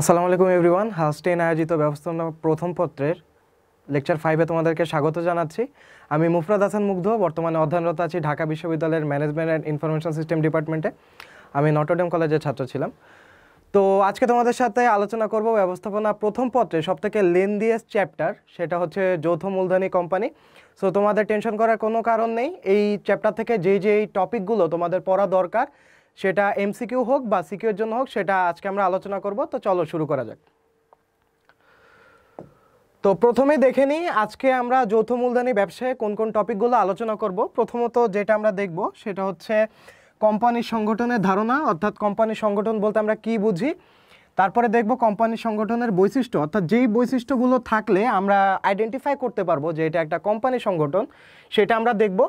আসসালামু আলাইকুম এভরিওয়ান। হাউস10 আয়োজিত ব্যবস্থাপনা প্রথম পত্রের লেকচার 5-এ তোমাদেরকে স্বাগত জানাচ্ছি। আমি মুফরাদ হাসান মুগ্ধ, বর্তমানে অধ্যয়নরত আছি ঢাকা বিশ্ববিদ্যালয়ের ম্যানেজমেন্ট অ্যান্ড ইনফরমেশন সিস্টেম ডিপার্টমেন্টে। আমি নটরডেম কলেজের ছাত্র ছিলাম। তো আজকে তোমাদের সাথে আলোচনা করব ব্যবস্থাপনা প্রথম পত্রে সবথেকে লেন্দিয়েস্ট চ্যাপ্টার, সেটা হচ্ছে যৌথ মূলধনী কোম্পানি। সো তোমাদের টেনশন করার কোনো কারণ নেই। এই চ্যাপ্টার থেকে যেই টপিকগুলো তোমাদের পড়া দরকার, সেটা এমসিকিউ হোক বা সিকিউর জন্য হোক, সেটা আজকে আমরা আলোচনা করব। তো চলো শুরু করা যাক। তো প্রথমে দেখে নিই আজকে আমরা যৌথ মূলধনী ব্যবসায় কোন কোন টপিকগুলো আলোচনা করব। প্রথমত যেটা আমরা দেখব সেটা হচ্ছে কোম্পানি সংগঠনের ধারণা, অর্থাৎ কোম্পানি সংগঠন বলতে আমরা কি বুঝি। তারপরে দেখব কোম্পানি সংগঠনের বৈশিষ্ট্য, অর্থাৎ যেই বৈশিষ্ট্যগুলো থাকলে আমরা আইডেন্টিফাই করতে পারবো যে এটা একটা কোম্পানি সংগঠন, সেটা আমরা দেখব।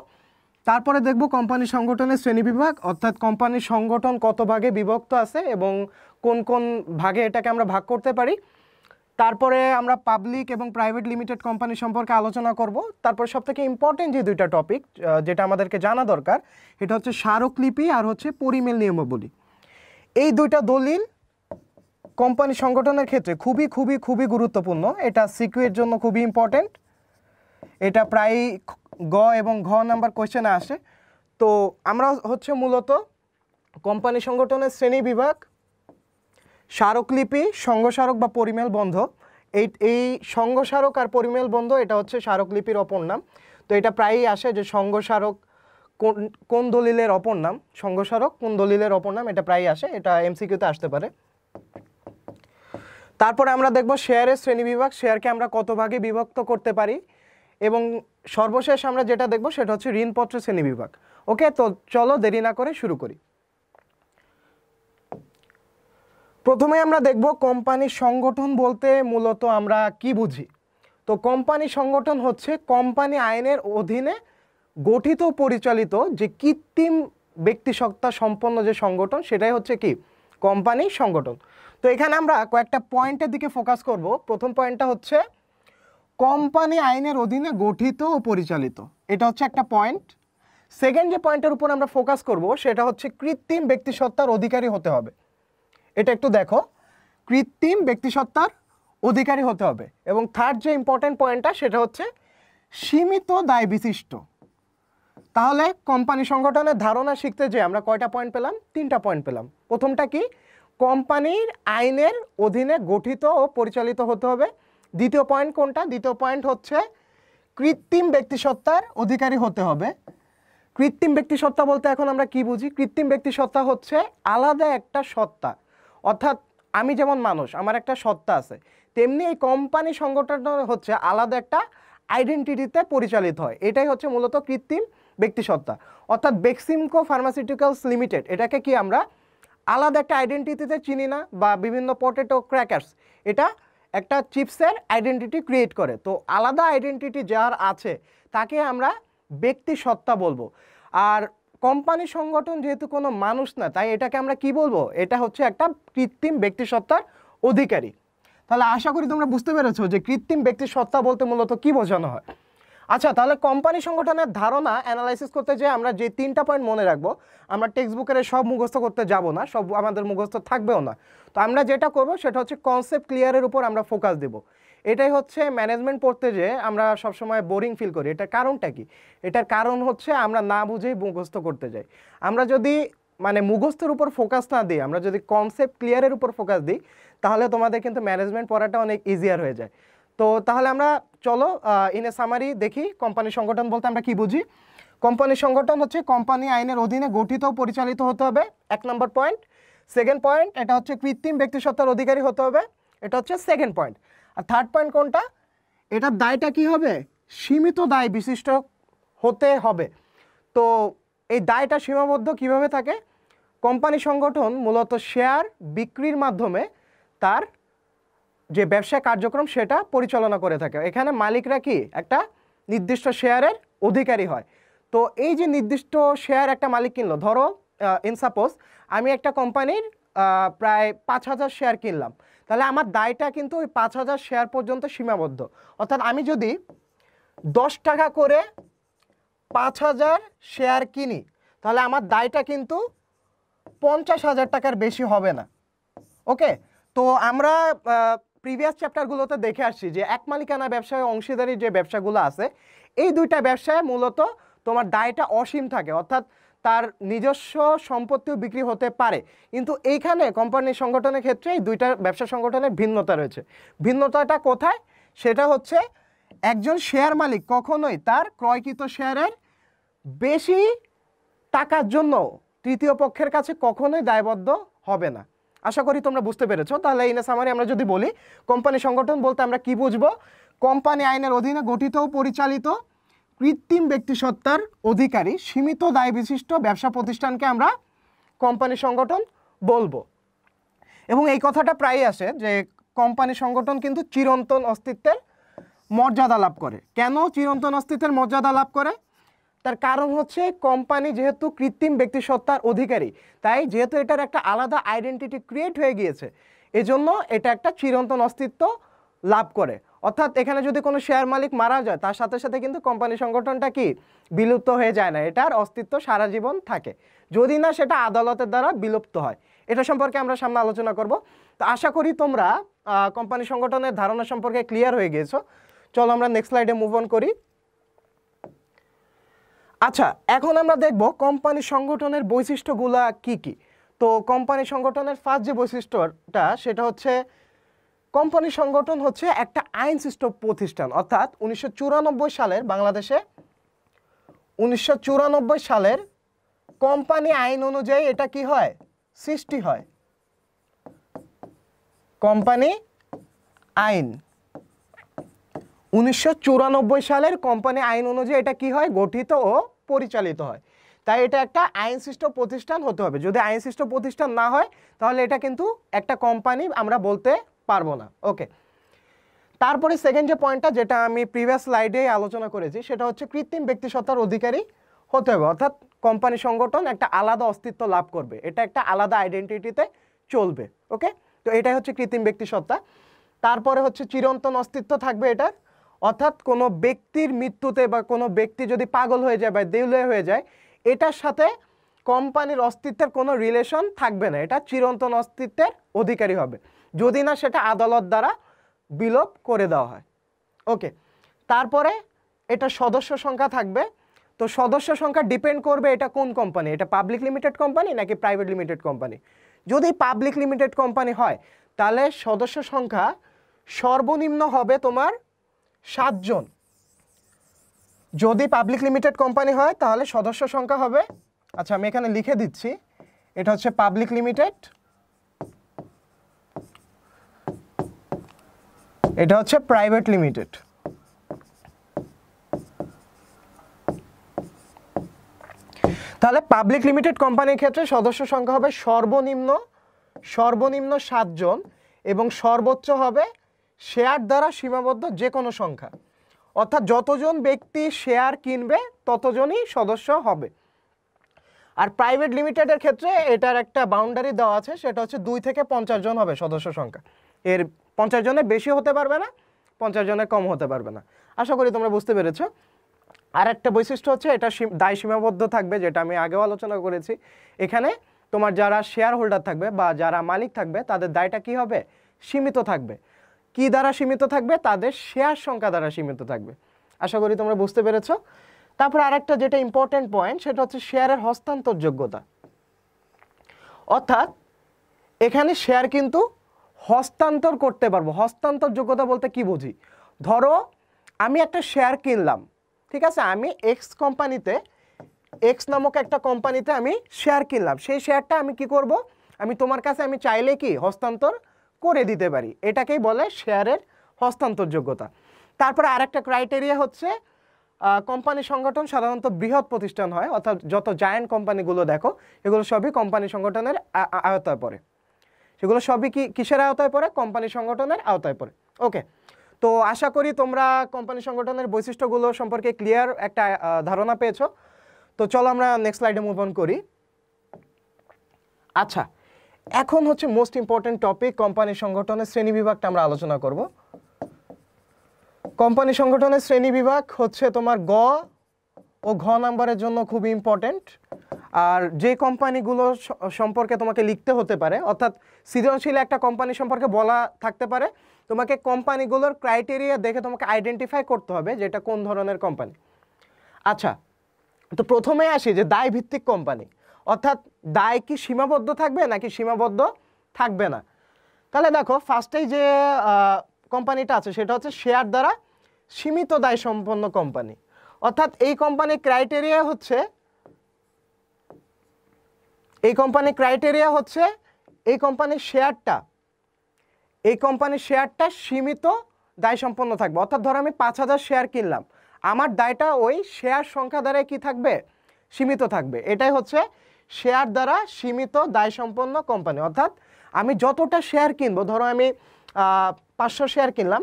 তারপরে দেখব কোম্পানি সংগঠনের শ্রেণীবিভাগ, অর্থাৎ কোম্পানি সংগঠন কত ভাগে বিভক্ত আছে এবং কোন কোন ভাগে এটাকে আমরা ভাগ করতে পারি। তারপরে আমরা পাবলিক এবং প্রাইভেট লিমিটেড কোম্পানি সম্পর্কে আলোচনা করব। তারপর সবথেকে ইম্পর্টেন্ট যে দুইটা টপিক যেটা আমাদেরকে জানা দরকার, এটা হচ্ছে স্মারকলিপি আর হচ্ছে পরিমেল নিয়মাবলী। এই দুইটা দলিল কোম্পানি সংগঠনের ক্ষেত্রে খুবই খুবই খুবই গুরুত্বপূর্ণ। এটা সিকিউর জন্য খুবই ইম্পর্টেন্ট। এটা প্রায় গ এবং ঘ নাম্বার কোয়েশ্চেনে আসে। তো আমরা হচ্ছে মূলত কোম্পানি সংগঠনের শ্রেণী বিভাগ, স্মারকলিপি, সংঘস্মারক বা পরিমেল বন্ধ। এই সংঘস্মারক আর পরিমেল বন্ধ এটা হচ্ছে স্মারকলিপির অপর নাম। তো এটা প্রায়ই আসে যে সংঘস্মারক কোন দলিলের অপর নাম, সংঘস্মারক কোন দলিলের অপর নাম, এটা প্রায়ই আসে, এটা এমসিকিউতে আসতে পারে। তারপরে আমরা দেখব শেয়ারের শ্রেণীবিভাগ, শেয়ারকে আমরা কত ভাগে বিভক্ত করতে পারি। এবং সর্বশেষ আমরা যেটা দেখব সেটা হচ্ছে ঋণপত্রের শ্রেণীবিভাগ। ওকে, তো চলো দেরি না করে শুরু করি। প্রথমে আমরা দেখব কোম্পানি সংগঠন বলতে মূলত আমরা কি বুঝি। তো কোম্পানি সংগঠন হচ্ছে কোম্পানি আইনের অধীনে গঠিত পরিচালিত যে কৃত্রিম ব্যক্তিসত্তা সম্পন্ন যে সংগঠন, সেটাই হচ্ছে কি কোম্পানি সংগঠন। তো এখানে আমরা কয়েকটা পয়েন্টের দিকে ফোকাস করব। প্রথম পয়েন্টটা হচ্ছে কোম্পানি আইনের অধীনে গঠিত ও পরিচালিত, এটা হচ্ছে একটা পয়েন্ট। সেকেন্ড যে পয়েন্টের উপর আমরা ফোকাস করব সেটা হচ্ছে কৃত্রিম ব্যক্তিসত্তার অধিকারী হতে হবে। এটা একটু দেখো, কৃত্রিম ব্যক্তিসত্তার অধিকারী হতে হবে। এবং থার্ড যে ইম্পর্টেন্ট পয়েন্টটা সেটা হচ্ছে সীমিত দায় বিশিষ্ট। তাহলে কোম্পানি সংগঠনের ধারণা শিখতে যে আমরা কয়টা পয়েন্ট পেলাম? 3টা পয়েন্ট পেলাম। প্রথমটা কি? কোম্পানির আইনের অধীনে গঠিত ও পরিচালিত হতে হবে। দ্বিতীয় পয়েন্ট কোনটা? দ্বিতীয় পয়েন্ট হচ্ছে কৃত্রিম ব্যক্তিসত্তার অধিকারী হতে হবে। কৃত্রিম ব্যক্তিসত্তা বলতে এখন আমরা কি বুঝি? কৃত্রিম ব্যক্তিসত্তা হচ্ছে আলাদা একটা সত্তা, অর্থাৎ আমি যেমন মানুষ, আমার একটা সত্তা আছে, তেমনি এই কোম্পানি সংগঠনটা হচ্ছে আলাদা একটা আইডেন্টিটিতে পরিচালিত হয়। এটাই হচ্ছে মূলত কৃত্রিম ব্যক্তিসত্তা। অর্থাৎ বেক্সিমকো ফার্মাসিউটিক্যালস লিমিটেড, এটাকে কি আমরা আলাদা একটা আইডেন্টিটিতে চিনি না? বা বিভিন্ন পটেটো ক্র্যাকার্স, এটা একটা চিপসের আইডেন্টিটি ক্রিয়েট করে। তো আলাদা আইডেন্টিটি যার আছে তাকে আমরা ব্যক্তিসত্তা বলবো। আর কোম্পানি সংগঠন যেহেতু কোনো মানুষ না, তাই এটাকে আমরা কি বলবো? এটা হচ্ছে একটা কৃত্রিম ব্যক্তিসত্তার অধিকারী। তাহলে আশা করি তোমরা বুঝতে পেরেছো যে কৃত্রিম ব্যক্তিসত্তা বলতে মূলত কি বোঝানো হয়। আচ্ছা, তাহলে কোম্পানি সংগঠনের ধারণা অ্যানালাইসিস করতে যে আমরা যে 3টা পয়েন্ট মনে রাখবো, আমরা টেক্সট বুকের সব মুখস্থ করতে যাব না, সব আমাদের মুখস্থ থাকবেও না। তো আমরা যেটা করব সেটা হচ্ছে কনসেপ্ট ক্লিয়ারের উপর আমরা ফোকাস দেব। এটাই হচ্ছে ম্যানেজমেন্ট পড়তে যে আমরা সবসময় বোরিং ফিল করি। এটার কারণটা কি? এটার কারণ হচ্ছে আমরা না বুঝেই মুখস্থ করতে যাই। আমরা যদি মুখস্থের উপর ফোকাস না দিই, আমরা যদি কনসেপ্ট ক্লিয়ারের উপর ফোকাস দিই, তাহলে তোমাদের কিন্তু ম্যানেজমেন্ট পড়াটা অনেক ইজিয়ার হয়ে যায়। তো তাহলে আমরা চলো ইন এ সামারি দেখি কোম্পানি সংগঠন বলতে আমরা কি বুঝি। কোম্পানি সংগঠন হচ্ছে কোম্পানি আইনের অধীনে গঠিত ও পরিচালিত হতে হবে, 1 নম্বর পয়েন্ট। সেকেন্ড পয়েন্ট, এটা হচ্ছে কৃত্রিম ব্যক্তিসত্তার অধিকারী হতে হবে, এটা হচ্ছে সেকেন্ড পয়েন্ট। আর থার্ড পয়েন্ট কোনটা? এটার দায়টা কি হবে? সীমিত দায় বিশিষ্ট হতে হবে। তো এই দায়টা সীমাবদ্ধ কিভাবে থাকে? কোম্পানি সংগঠন মূলত শেয়ার বিক্রির মাধ্যমে তার যে ব্যবসা কার্যক্রম সেটা পরিচালনা করে থাকে। এখানে মালিকরা কি একটা নির্দিষ্ট শেয়ারের অধিকারী হয়। তো এই যে নির্দিষ্ট শেয়ার একটা মালিক কিনলো, ধরো ইন সাপোজ আমি একটা কোম্পানির প্রায় 5,000 শেয়ার কিনলাম, তাহলে আমার দায়টা কিন্তু ওই 5,000 শেয়ার পর্যন্ত সীমাবদ্ধ। অর্থাৎ আমি যদি 10 টাকা করে 5,000 শেয়ার কিনি, তাহলে আমার দায়টা কিন্তু 50,000 টাকার বেশি হবে না। ওকে, তো আমরা প্রিভিয়াস চ্যাপ্টারগুলোতে দেখে আসছি যে এক মালিকানা ব্যবসায় অংশীদারি যে ব্যবসাগুলো আছে এই দুইটা ব্যবসায় মূলত তোমার দায়টা অসীম থাকে, অর্থাৎ তার নিজস্ব সম্পত্তিও বিক্রি হতে পারে। কিন্তু এইখানে কোম্পানি সংগঠনের ক্ষেত্রে এই দুইটা ব্যবসা সংগঠনের ভিন্নতা রয়েছে। ভিন্নতাটা কোথায়? সেটা হচ্ছে একজন শেয়ার মালিক কখনোই তার ক্রয়কৃত শেয়ারের বেশি টাকার জন্য তৃতীয় পক্ষের কাছে কখনোই দায়বদ্ধ হবে না। আশা করি তোমরা বুঝতে পেরেছো। তাহলে এই সামারি আমরা যদি বলি কোম্পানি সংগঠন বলতে আমরা কি বুঝবো? কোম্পানি আইনের অধীনে গঠিত ও পরিচালিত কৃত্রিম ব্যক্তিসত্তার অধিকারী সীমিত দায় বিশিষ্ট ব্যবসা প্রতিষ্ঠানকে আমরা কোম্পানি সংগঠন বলবো। এবং এই কথাটা প্রায়ই আসে যে কোম্পানি সংগঠন কিন্তু চিরন্তন অস্তিত্বের মর্যাদা লাভ করে। কেন চিরন্তন অস্তিত্বের মর্যাদা লাভ করে? তার কারণ হচ্ছে কোম্পানি যেহেতু কৃত্রিম ব্যক্তিসত্তার অধিকারী, তাই যেহেতু এটার একটা আলাদা আইডেন্টিটি ক্রিয়েট হয়ে গিয়েছে, এজন্য এটা একটা চিরন্তন অস্তিত্ব লাভ করে। অর্থাৎ এখানে যদি কোনো শেয়ার মালিক মারা যায় তার সাথে সাথে কিন্তু কোম্পানি সংগঠনটা কি বিলুপ্ত হয়ে যায় না, এটার অস্তিত্ব সারা জীবন থাকে, যদি না সেটা আদালতের দ্বারা বিলুপ্ত হয়। এটা সম্পর্কে আমরা সামনে আলোচনা করব। তো আশা করি তোমরা কোম্পানি সংগঠনের ধারণা সম্পর্কে ক্লিয়ার হয়ে গিয়েছো। চলো আমরা নেক্সট স্লাইডে মুভ অন করি। আচ্ছা, এখন আমরা দেখব কোম্পানি সংগঠনের বৈশিষ্ট্যগুলা কি কি। তো কোম্পানি সংগঠনের ফার্স্ট যে বৈশিষ্ট্যটা সেটা হচ্ছে কোম্পানি সংগঠন হচ্ছে একটা আইনসৃষ্ট প্রতিষ্ঠান। অর্থাৎ 1994 সালের বাংলাদেশে 1994 সালের কোম্পানি আইন অনুযায়ী এটা কি হয়? সৃষ্টি হয়। কোম্পানি আইন 1994 সালের কোম্পানি আইন অনুযায়ী এটা কি হয়? গঠিত ও পরিচালিত হয়। তাই এটা একটা আইনসৃষ্ট প্রতিষ্ঠান হতে হবে। যদি আইনসৃষ্ট প্রতিষ্ঠান না হয় তাহলে এটা কিন্তু একটা কোম্পানি আমরা বলতে পারবো না। ওকে, তারপরে সেকেন্ড যে পয়েন্টটা যেটা আমি প্রিভিয়াস স্লাইডে আলোচনা করেছি সেটা হচ্ছে কৃত্রিম ব্যক্তিসত্তার অধিকারী হতে হবে। অর্থাৎ কোম্পানি সংগঠন একটা আলাদা অস্তিত্ব লাভ করবে, এটা একটা আলাদা আইডেন্টিটিতে চলবে। ওকে, তো এটাই হচ্ছে কৃত্রিম ব্যক্তিসত্তা। তারপরে হচ্ছে চিরন্তন অস্তিত্ব থাকবে এটার, অর্থাৎ কোনো ব্যক্তির মৃত্যুতে বা কোনো ব্যক্তি যদি পাগল হয়ে যায় বা দেউলিয়া হয়ে যায় এটার সাথে কোম্পানির অস্তিত্বের কোনো রিলেশন থাকবে না, এটা চিরন্তন অস্তিত্বের অধিকারী হবে, যদি না সেটা আদালত দ্বারা বিলোপ করে দেওয়া হয়। ওকে, তারপরে এটা সদস্য সংখ্যা থাকবে। তো সদস্য সংখ্যা ডিপেন্ড করবে এটা কোন কোম্পানি, এটা পাবলিক লিমিটেড কোম্পানি নাকি প্রাইভেট লিমিটেড কোম্পানি। যদি পাবলিক লিমিটেড কোম্পানি হয় তাহলে সদস্য সংখ্যা সর্বনিম্ন হবে তোমার 7 জন। যদি পাবলিক লিমিটেড কোম্পানি হয় তাহলে সদস্য সংখ্যা হবে, আচ্ছা আমি এখানে লিখে দিচ্ছি, এটা হচ্ছে পাবলিক লিমিটেড, এটা হচ্ছে প্রাইভেট লিমিটেড। তাহলে পাবলিক লিমিটেড কোম্পানির ক্ষেত্রে সদস্য সংখ্যা হবে সর্বনিম্ন 7 জন এবং সর্বোচ্চ হবে শেয়ার দ্বারা সীমাবদ্ধ যে কোনো সংখ্যা। অর্থাৎ যতজন ব্যক্তি শেয়ার কিনবে ততজনই সদস্য হবে। আর প্রাইভেট লিমিটেডের ক্ষেত্রে এটার একটা বাউন্ডারি দেওয়া আছে, সেটা হচ্ছে 2 থেকে 50 জন হবে সদস্য সংখ্যা। এর 50 জনের বেশি হতে পারবে না, 50 জনের কম হতে পারবে না। আশা করি তোমরা বুঝতে পেরেছো। আর একটা বৈশিষ্ট্য হচ্ছে এটা দায় সীমাবদ্ধ থাকবে, যেটা আমি আগেও আলোচনা করেছি। এখানে তোমার যারা শেয়ার হোল্ডার থাকবে বা যারা মালিক থাকবে তাদের দায়টা কি হবে? সীমিত থাকবে। কি দ্বারা সীমিত থাকবে? তাদের শেয়ার সংখ্যা দ্বারা সীমিত থাকবে। আশা করি তোমরা বুঝতে পেরেছো। তারপর আরেকটা যেটা ইম্পর্টেন্ট পয়েন্ট সেটা হচ্ছে শেয়ারের হস্তান্তর যোগ্যতা। অর্থাৎ এখানে শেয়ার কিন্তু হস্তান্তর করতে পারবো। হস্তান্তর যোগ্যতা বলতে কি বুঝি? ধরো আমি একটা শেয়ার কিনলাম, ঠিক আছে, আমি এক্স কোম্পানিতে, এক্স নামক একটা কোম্পানিতে আমি শেয়ার কিনলাম। সেই শেয়ারটা আমি কি করব? আমি তোমার কাছে আমি চাইলে কি হস্তান্তর করে দিতে পারি। এটাকেই বলে শেয়ারের হস্তান্তর যোগ্যতা। তারপরে আরেকটা ক্রাইটেরিয়া হচ্ছে কোম্পানি সংগঠন সাধারণত বৃহৎ প্রতিষ্ঠান হয়, অর্থাৎ যত জায়ান্ট কোম্পানিগুলো দেখো এগুলো সবই কোম্পানি সংগঠনের আওতায় পড়ে। সেগুলো সবই কিসের আওতায় পড়ে? কোম্পানি সংগঠনের আওতায় পড়ে। ওকে, তো আশা করি তোমরা কোম্পানি সংগঠনের বৈশিষ্ট্যগুলো সম্পর্কে ক্লিয়ার একটা ধারণা পেয়েছো। তো চলো আমরা নেক্সট স্লাইডে মুভ অন করি। আচ্ছা, এখন হচ্ছে মোস্ট ইম্পর্টেন্ট টপিক, কোম্পানি সংগঠনের শ্রেণীবিভাগটা আমরা আলোচনা করব। কোম্পানি সংগঠনের শ্রেণীবিভাগ হচ্ছে তোমার গ ও ঘ নাম্বারের জন্য খুব ইম্পর্টেন্ট। আর যে কোম্পানিগুলো সম্পর্কে তোমাকে লিখতে হতে পারে, অর্থাৎ সৃজনশীল একটা কোম্পানি সম্পর্কে বলা থাকতে পারে, তোমাকে কোম্পানিগুলোর ক্রাইটেরিয়া দেখে তোমাকে আইডেন্টিফাই করতে হবে যে এটা কোন ধরনের কোম্পানি। আচ্ছা, তো প্রথমে আসি যে দায় ভিত্তিক কোম্পানি, অর্থাৎ দায় কি সীমাবদ্ধ থাকবে নাকি সীমাবদ্ধ থাকবে না। তাহলে দেখো ফার্স্টেই যে কোম্পানিটা আছে সেটা হচ্ছে শেয়ার দ্বারা সীমিত দায় সম্পন্ন কোম্পানি। অর্থাৎ এই কোম্পানির ক্রাইটেরিয়া হচ্ছে এই কোম্পানির শেয়ারটা সীমিত দায় সম্পন্ন থাকবে। অর্থাৎ ধরো আমি 5,000 শেয়ার কিনলাম, আমার দায়টা ওই শেয়ার সংখ্যা দ্বারা কি থাকবে, সীমিত থাকবে। এটাই হচ্ছে শেয়ার দ্বারা সীমিত দায় সম্পন্ন কোম্পানি। অর্থাৎ আমি যতটা শেয়ার কিনবো, ধরো আমি 500 শেয়ার কিনলাম,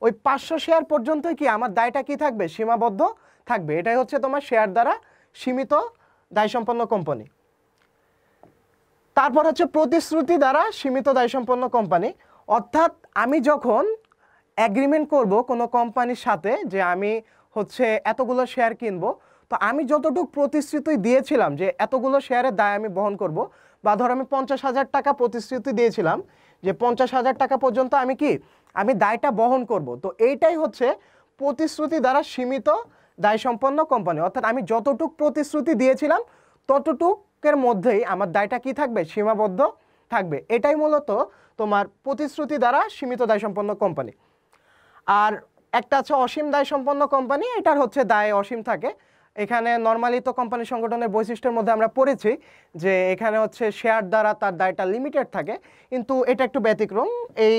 ওই 500 শেয়ার পর্যন্তই কি আমার দায়টা কি থাকবে, সীমাবদ্ধ থাকবে। এটাই হচ্ছে তোমার শেয়ার দ্বারা সীমিত দায় সম্পন্ন কোম্পানি। তারপর হচ্ছে প্রতিশ্রুতি দ্বারা সীমিত দায় সম্পন্ন কোম্পানি। অর্থাৎ আমি যখন এগ্রিমেন্ট করব কোনো কোম্পানির সাথে যে আমি হচ্ছে এতগুলো শেয়ার কিনবো, তো আমি যতটুকু প্রতিশ্রুতি দিয়েছিলাম যে এতগুলো শেয়ারের দায় আমি বহন করব, বা ধরো আমি 50,000 টাকা প্রতিশ্রুতি দিয়েছিলাম যে 50,000 টাকা পর্যন্ত আমি দায়টা বহন করব, তো এইটাই হচ্ছে প্রতিশ্রুতি দ্বারা সীমিত দায় সম্পন্ন কোম্পানি। অর্থাৎ আমি যতটুকু প্রতিশ্রুতি দিয়েছিলাম ততটুকের মধ্যেই আমার দায়টা কি থাকবে, সীমাবদ্ধ থাকবে। এটাই মূলত তোমার প্রতিশ্রুতি দ্বারা সীমিত দায় সম্পন্ন কোম্পানি। আর একটা আছে অসীম দায় সম্পন্ন কোম্পানি, এটার হচ্ছে দায় অসীম থাকে। এখানে নর্মালি তো কোম্পানি সংগঠনের বৈশিষ্ট্যের মধ্যে আমরা পড়েছি যে এখানে হচ্ছে শেয়ার দ্বারা তার দায়টা লিমিটেড থাকে, কিন্তু এটা একটু ব্যতিক্রম। এই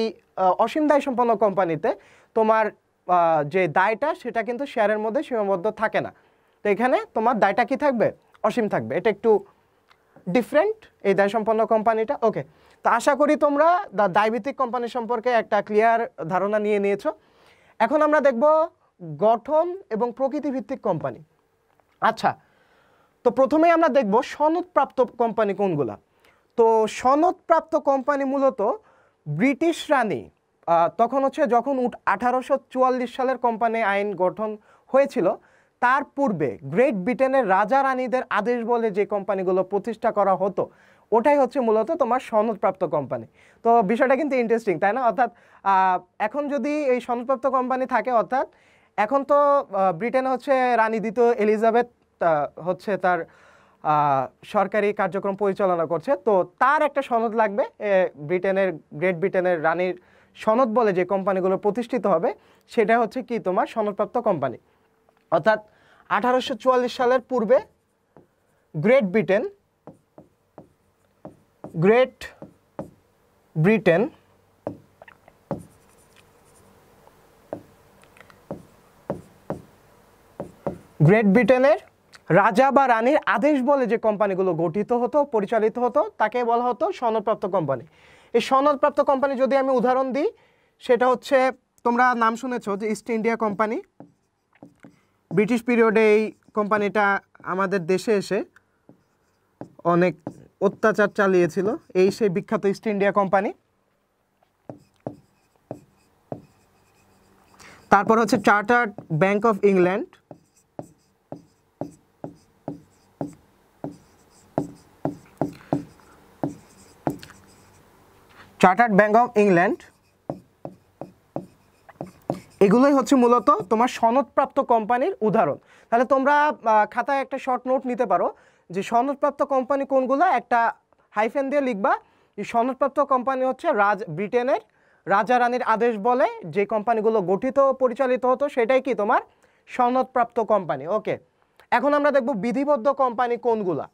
অসীম দায় সম্পন্ন কোম্পানিতে তোমার যে দায়টা সেটা কিন্তু শেয়ারের মধ্যে সীমাবদ্ধ থাকে না, তো এখানে তোমার দায়টা কি থাকবে, অসীম থাকবে। এটা একটু ডিফারেন্ট এই দায় সম্পন্ন কোম্পানিটা। ওকে, তো আশা করি তোমরা দায়ভিত্তিক কোম্পানি সম্পর্কে একটা ক্লিয়ার ধারণা নিয়ে নিয়েছো। এখন আমরা দেখব গঠন এবং প্রকৃতিভিত্তিক কোম্পানি। আচ্ছা, তো প্রথমেই আমরা দেখব সনদপ্রাপ্ত কোম্পানি কোনগুলা। তো সনদপ্রাপ্ত কোম্পানি মূলত ব্রিটিশ রানী তখন হচ্ছে যখন 1844 সালের কোম্পানি আইন গঠন হয়েছিল, তার পূর্বে গ্রেট ব্রিটেনের রাজা রানীদের আদেশ বলে যে কোম্পানিগুলো প্রতিষ্ঠা করা হতো, ওটাই হচ্ছে মূলত তোমার সনদপ্রাপ্ত কোম্পানি। তো বিষয়টা কিন্তু ইন্টারেস্টিং, তাই না? অর্থাৎ এখন যদি এই সনদপ্রাপ্ত কোম্পানি থাকে, অর্থাৎ এখন তো ব্রিটেনে হচ্ছে রানী দ্বিতীয় এলিজাবেথ হচ্ছে তার সরকারি কার্যক্রম পরিচালনা করছে, তো তার একটা সনদ লাগবে। গ্রেট ব্রিটেনের রানীর সনদ বলে যে কোম্পানিগুলো প্রতিষ্ঠিত হবে, সেটা হচ্ছে কি তোমার সনদপ্রাপ্ত কোম্পানি। অর্থাৎ 1844 সালের পূর্বে গ্রেট ব্রিটেন ব্রিটেনের রাজা বা রানীর আদেশ বলে যে কোম্পানিগুলো গঠিত হতো, পরিচালিত হতো, তাকে বলা হতো সনদপ্রাপ্ত কোম্পানি। এই সনদপ্রাপ্ত কোম্পানি যদি আমি উদাহরণ দিই, সেটা হচ্ছে তোমরা নাম শুনেছো যে ইস্ট ইন্ডিয়া কোম্পানি। ব্রিটিশ পিরিয়ডে এই কোম্পানিটা আমাদের দেশে এসে অনেক অত্যাচার চালিয়েছিল, এই সেই বিখ্যাত ইস্ট ইন্ডিয়া কোম্পানি। তারপর হচ্ছে চার্টার্ড ব্যাংক অফ ইংল্যান্ড, এগুলোই হচ্ছে মূলত তোমার সনদপ্রাপ্ত কোম্পানির উদাহরণ। তাহলে তোমরা খাতায় একটা শর্ট নোট নিতে পারো যে সনদপ্রাপ্ত কোম্পানি কোনগুলো, একটা হাইফেন দিয়ে লিখবা যে সনদপ্রাপ্ত কোম্পানি হচ্ছে ব্রিটেনের রাজা রানীর আদেশ বলে যে কোম্পানিগুলো গঠিত পরিচালিত হতো, সেটাই কি তোমার সনদপ্রাপ্ত কোম্পানি। ওকে, এখন আমরা দেখব বিধিবদ্ধ কোম্পানি কোনগুলা।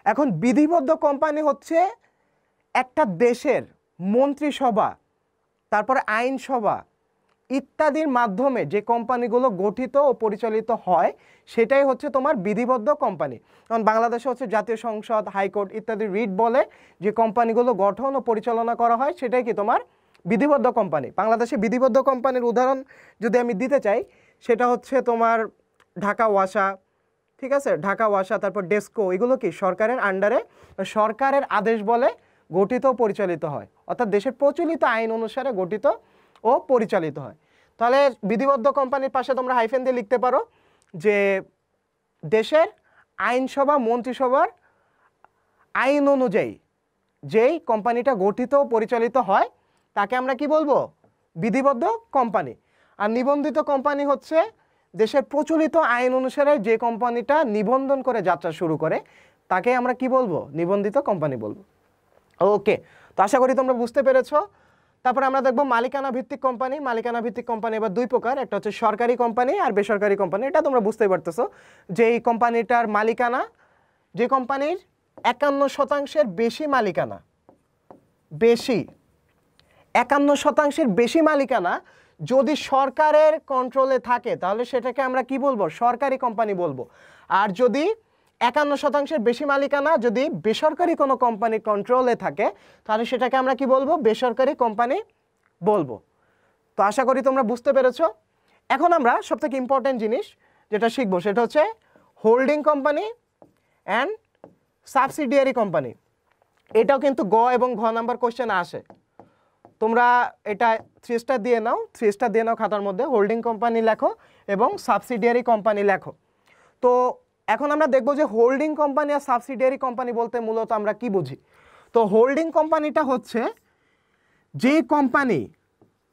এখন বিধিবদ্ধ কোম্পানি হচ্ছে একটা দেশের মন্ত্রিসভা, তারপরে আইনসভা ইত্যাদির মাধ্যমে যে কোম্পানিগুলো গঠিত ও পরিচালিত হয়, সেটাই হচ্ছে তোমার বিধিবদ্ধ কোম্পানি। কারণ বাংলাদেশে হচ্ছে জাতীয় সংসদ, হাইকোর্ট ইত্যাদি রিট বলে যে কোম্পানিগুলো গঠন ও পরিচালনা করা হয়, সেটাই কি তোমার বিধিবদ্ধ কোম্পানি। বাংলাদেশে বিধিবদ্ধ কোম্পানির উদাহরণ যদি আমি দিতে চাই, সেটা হচ্ছে তোমার ঢাকা ওয়াসা, ঠিক আছে, ঢাকা ওয়াসা, তারপর ডেস্কো, এগুলো কি সরকারের আন্ডারে সরকারের আদেশ বলে গঠিত ও পরিচালিত হয়, অর্থাৎ দেশের প্রচলিত আইন অনুসারে গঠিত ও পরিচালিত হয়। তাহলে বিধিবদ্ধ কোম্পানির পাশে তোমরা হাইফেন দিয়ে লিখতে পারো যে দেশের আইনসভা মন্ত্রিসভার আইন অনুযায়ী যেই কোম্পানিটা গঠিত পরিচালিত হয় তাকে আমরা কি বলবো? বিধিবদ্ধ কোম্পানি। আর নিবন্ধিত কোম্পানি হচ্ছে দেশের প্রচলিত আইন অনুসারে যে কোম্পানিটা নিবন্ধন করে যাত্রা শুরু করে তাকে আমরা কি বলবো? নিবন্ধিত কোম্পানি বলবো। ওকে, তো আশা করি তোমরা বুঝতে পেরেছো। তারপরে আমরা দেখবো মালিকানা ভিত্তিক কোম্পানি। মালিকানা ভিত্তিক কোম্পানি এবার দুই প্রকার, একটা হচ্ছে সরকারি কোম্পানি আর বেসরকারি কোম্পানি। এটা তোমরা বুঝতেই পারতেছো যে এই কোম্পানিটার মালিকানা, যে কোম্পানির 51% বেশি মালিকানা, 51% বেশি মালিকানা যদি সরকারের কন্ট্রোলে থাকে তাহলে সেটাকে আমরা কি বলবো? সরকারি কোম্পানি বলবো। আর যদি 51% বেশি মালিকানা যদি বেসরকারি কোনো কোম্পানির কন্ট্রোলে থাকে তাহলে সেটাকে আমরা কি বলবো? বেসরকারি কোম্পানি বলবো। তো আশা করি তোমরা বুঝতে পেরেছো। এখন আমরা সবথেকে ইম্পর্টেন্ট জিনিস যেটা শিখবো সেটা হচ্ছে holding company and subsidiary company. এটাও কিন্তু গ এবং ঘ নাম্বার কোশ্চেন আসে। তোমরা এটা 3 স্টার দিয়ে নাও, 3 স্টার দিয়ে নাও খাতার মধ্যে, হোল্ডিং কোম্পানি লেখো এবং সাবসিডিয়ারি কোম্পানি লেখো। তো এখন আমরা দেখব যে হোল্ডিং কোম্পানি আর সাবসিডিয়ারি কোম্পানি বলতে মূলত আমরা কি বুঝি। তো হোল্ডিং কোম্পানিটা হচ্ছে যে কোম্পানি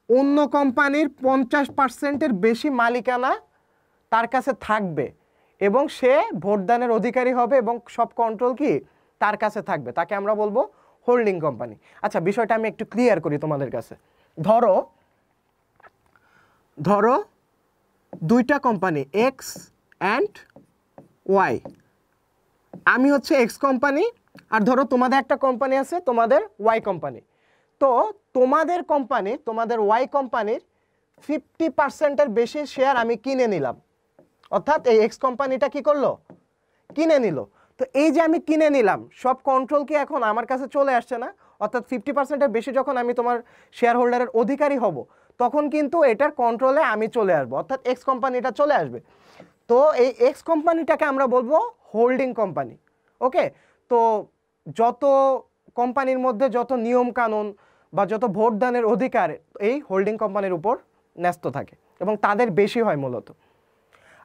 অন্য কোম্পানির 50%-এর বেশি মালিকানা তার কাছে থাকবে এবং সে ভোটদানের অধিকারী হবে এবং সব কন্ট্রোল কি তার কাছে থাকবে, তাকে আমরা বলবো হোল্ডিং কোম্পানি। আচ্ছা, বিষয়টা আমি একটু ক্লিয়ার করি তোমাদের কাছে। ধরো দুইটা কোম্পানি এক্স অ্যান্ড ওয়াই। আমি হচ্ছে এক্স কোম্পানি আর ধরো তোমাদের একটা কোম্পানি আছে, তোমাদের ওয়াই কোম্পানি। তো তোমাদের কোম্পানি, তোমাদের ওয়াই কোম্পানির 50%-এর বেশি শেয়ার আমি কিনে নিলাম, অর্থাৎ এই এক্স কোম্পানিটা কি করলো? কিনে নিল। তো এই যে আমি কিনে নিলাম, সব কন্ট্রোল কি এখন আমার কাছে চলে আসছে না? অর্থাৎ 50%-এর বেশি যখন আমি তোমার শেয়ার হোল্ডারের অধিকারী হব তখন কিন্তু এটার কন্ট্রোলে আমি চলে আসবো, অর্থাৎ এক্স কোম্পানিটা চলে আসবে। তো এই এক্স কোম্পানিটাকে আমরা বলবো হোল্ডিং কোম্পানি। ওকে, তো যত কোম্পানির মধ্যে যত নিয়ম কানুন বা যত ভোটদানের অধিকার এই হোল্ডিং কোম্পানির উপর ন্যস্ত থাকে এবং তাদের বেশি হয় মূলত।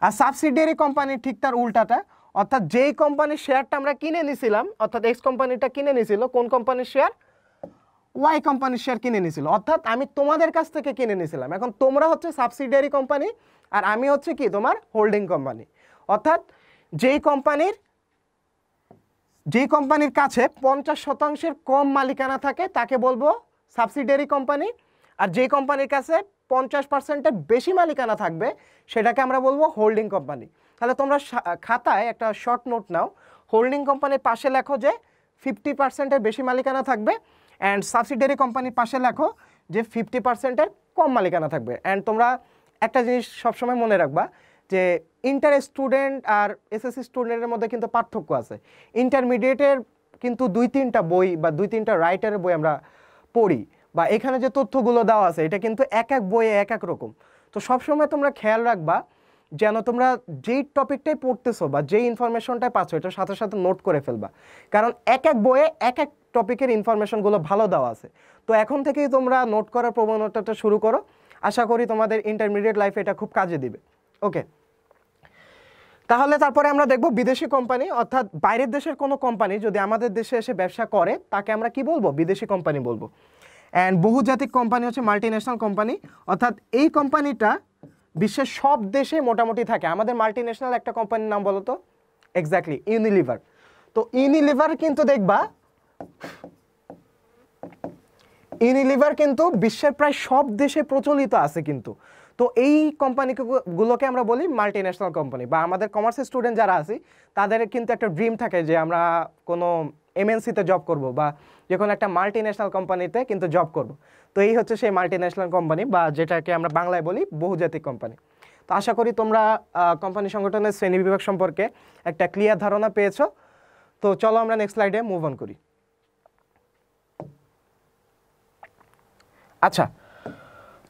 আর সাবসিডিয়ারি কোম্পানি ঠিক তার উল্টাটা, অর্থাৎ যেই কোম্পানির শেয়ারটা আমরা কিনে নিয়েছিলাম, অর্থাৎ এক্স কোম্পানিটা কিনে নিয়েছিল কোন কোম্পানির শেয়ার? ওয়াই কোম্পানির শেয়ার কিনে নিয়েছিল, অর্থাৎ আমি তোমাদের কাছ থেকে কিনে নিয়েছিলাম। এখন তোমরা হচ্ছে সাবসিডিয়ারি কোম্পানি আর আমি হচ্ছে কি তোমার হোল্ডিং কোম্পানি। অর্থাৎ যেই কোম্পানির কাছে 50%-এর কম মালিকানা থাকে তাকে বলবো সাবসিডিয়ারি কোম্পানি, আর যেই কোম্পানির কাছে 50%-এর বেশি মালিকানা থাকবে সেটাকে আমরা বলবো হোল্ডিং কোম্পানি। তাহলে তোমরা খাতায় একটা শর্ট নোট নাও, হোল্ডিং কোম্পানির পাশে লেখো যে 50%-এর বেশি মালিকানা থাকবে অ্যান্ড সাবসিডিয়ারি কোম্পানির পাশে লেখো যে 50%-এর কম মালিকানা থাকবে। অ্যান্ড তোমরা একটা জিনিস সবসময় মনে রাখবা যে ইন্টার স্টুডেন্ট আর এসএসসি স্টুডেন্টের মধ্যে কিন্তু পার্থক্য আছে। ইন্টারমিডিয়েটের কিন্তু 2-3টা বই বা 2-3টা রাইটারের বই আমরা পড়ি, বা এখানে যে তথ্যগুলো দেওয়া আছে এটা কিন্তু এক এক বইয়ে এক এক রকম। তো সবসময় তোমরা খেয়াল রাখবা যেন তোমরা যেই টপিকটাই পড়তেছো বা যেই ইনফরমেশনটাই পাচ্ছ এটার সাথে সাথে নোট করে ফেলবা, কারণ এক এক বইয়ে এক এক টপিকের ইনফরমেশনগুলো ভালো দেওয়া আছে। তো এখন থেকেই তোমরা নোট করার প্রবণতাটা শুরু করো, আশা করি তোমাদের ইন্টারমিডিয়েট লাইফে এটা খুব কাজে দিবে। ওকে, তাহলে তারপরে আমরা দেখব বিদেশি কোম্পানি, অর্থাৎ বাইরের দেশের কোনো কোম্পানি যদি আমাদের দেশে এসে ব্যবসা করে তাকে আমরা কি বলবো? বিদেশি কোম্পানি বলবো। অ্যান্ড বহুজাতিক কোম্পানি হচ্ছে মাল্টিন্যাশনাল কোম্পানি, অর্থাৎ এই কোম্পানিটা বিশ্বের সব দেশে মোটামুটি থাকে। আমাদের মাল্টিন্যাশনাল একটা কোম্পানির নাম বলো তো? Exactly Unilever. তো ইউনিলিভার কিন্তু দেখবা ইউনিলিভার কিন্তু বিশ্বের প্রায় সব দেশে প্রচলিত আছে কিন্তু। তো এই কোম্পানিগুলোকে আমরা বলি মাল্টিন্যাশনাল কোম্পানি। বা আমাদের কমার্সের স্টুডেন্ট যারা আছি তাদের কিন্তু একটা ড্রিম থাকে যে আমরা কোনো এমএনসিতে জব করব বা যে কোনো একটা মাল্টিন্যাশনাল কোম্পানিতে কিন্তু জব করব। তো এই হচ্ছে সেই মাল্টিন্যাশনাল কোম্পানি বা যেটাকে আমরা বাংলায় বলি বহুজাতিক কোম্পানি। তো আশা করি তোমরা কোম্পানি সংগঠনের শ্রেণীবিভাগ সম্পর্কে একটা ক্লিয়ার ধারণা পেয়েছো। তো চলো আমরা নেক্সট স্লাইডে মুভ অন করি। আচ্ছা,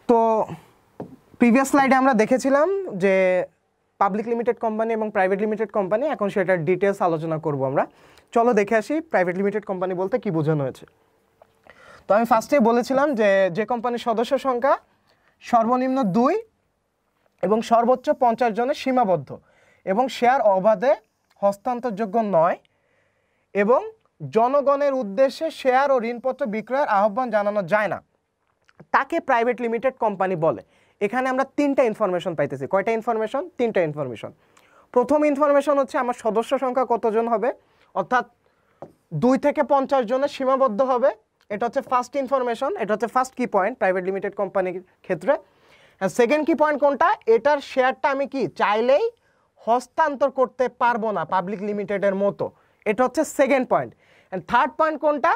তো প্রিভিয়াস স্লাইডে আমরা দেখেছিলাম যে পাবলিক লিমিটেড কোম্পানি এবং প্রাইভেট লিমিটেড কোম্পানি, এখন সেটার ডিটেলস আলোচনা করব আমরা। চলো দেখে আসি প্রাইভেট লিমিটেড কোম্পানি বলতে কি বোঝানো হয়েছে। তো আমি ফার্স্টেই বলেছিলাম যে কোম্পানির সদস্য সংখ্যা সর্বনিম্ন 2 এবং সর্বোচ্চ 50 জনের সীমাবদ্ধ এবং শেয়ার অবাধে হস্তান্তরযোগ্য নয় এবং জনগণের উদ্দেশ্যে শেয়ার ও ঋণপত্র বিক্রয়ের আহ্বান জানানো যায় না তাকে প্রাইভেট লিমিটেড কোম্পানি বলে। এখানে আমরা তিনটা ইনফরমেশন পাইতেছি। কয়টা ইনফরমেশন? তিনটা ইনফরমেশন। প্রথম ইনফরমেশন হচ্ছে আমার সদস্য সংখ্যা কতজন হবে, অর্থাৎ 2 থেকে 50 জনের সীমাবদ্ধ হবে। এটা হচ্ছে ফার্স্ট ইনফরমেশন, এটা হচ্ছে ফার্স্ট কি পয়েন্ট প্রাইভেট লিমিটেড কোম্পানির ক্ষেত্রে। সেকেন্ড কি পয়েন্ট কোনটা? এটার শেয়ারটা আমি কি চাইলেই হস্তান্তর করতে পারবো না পাবলিক লিমিটেডের মতো, এটা হচ্ছে second point. And third point কোনটা?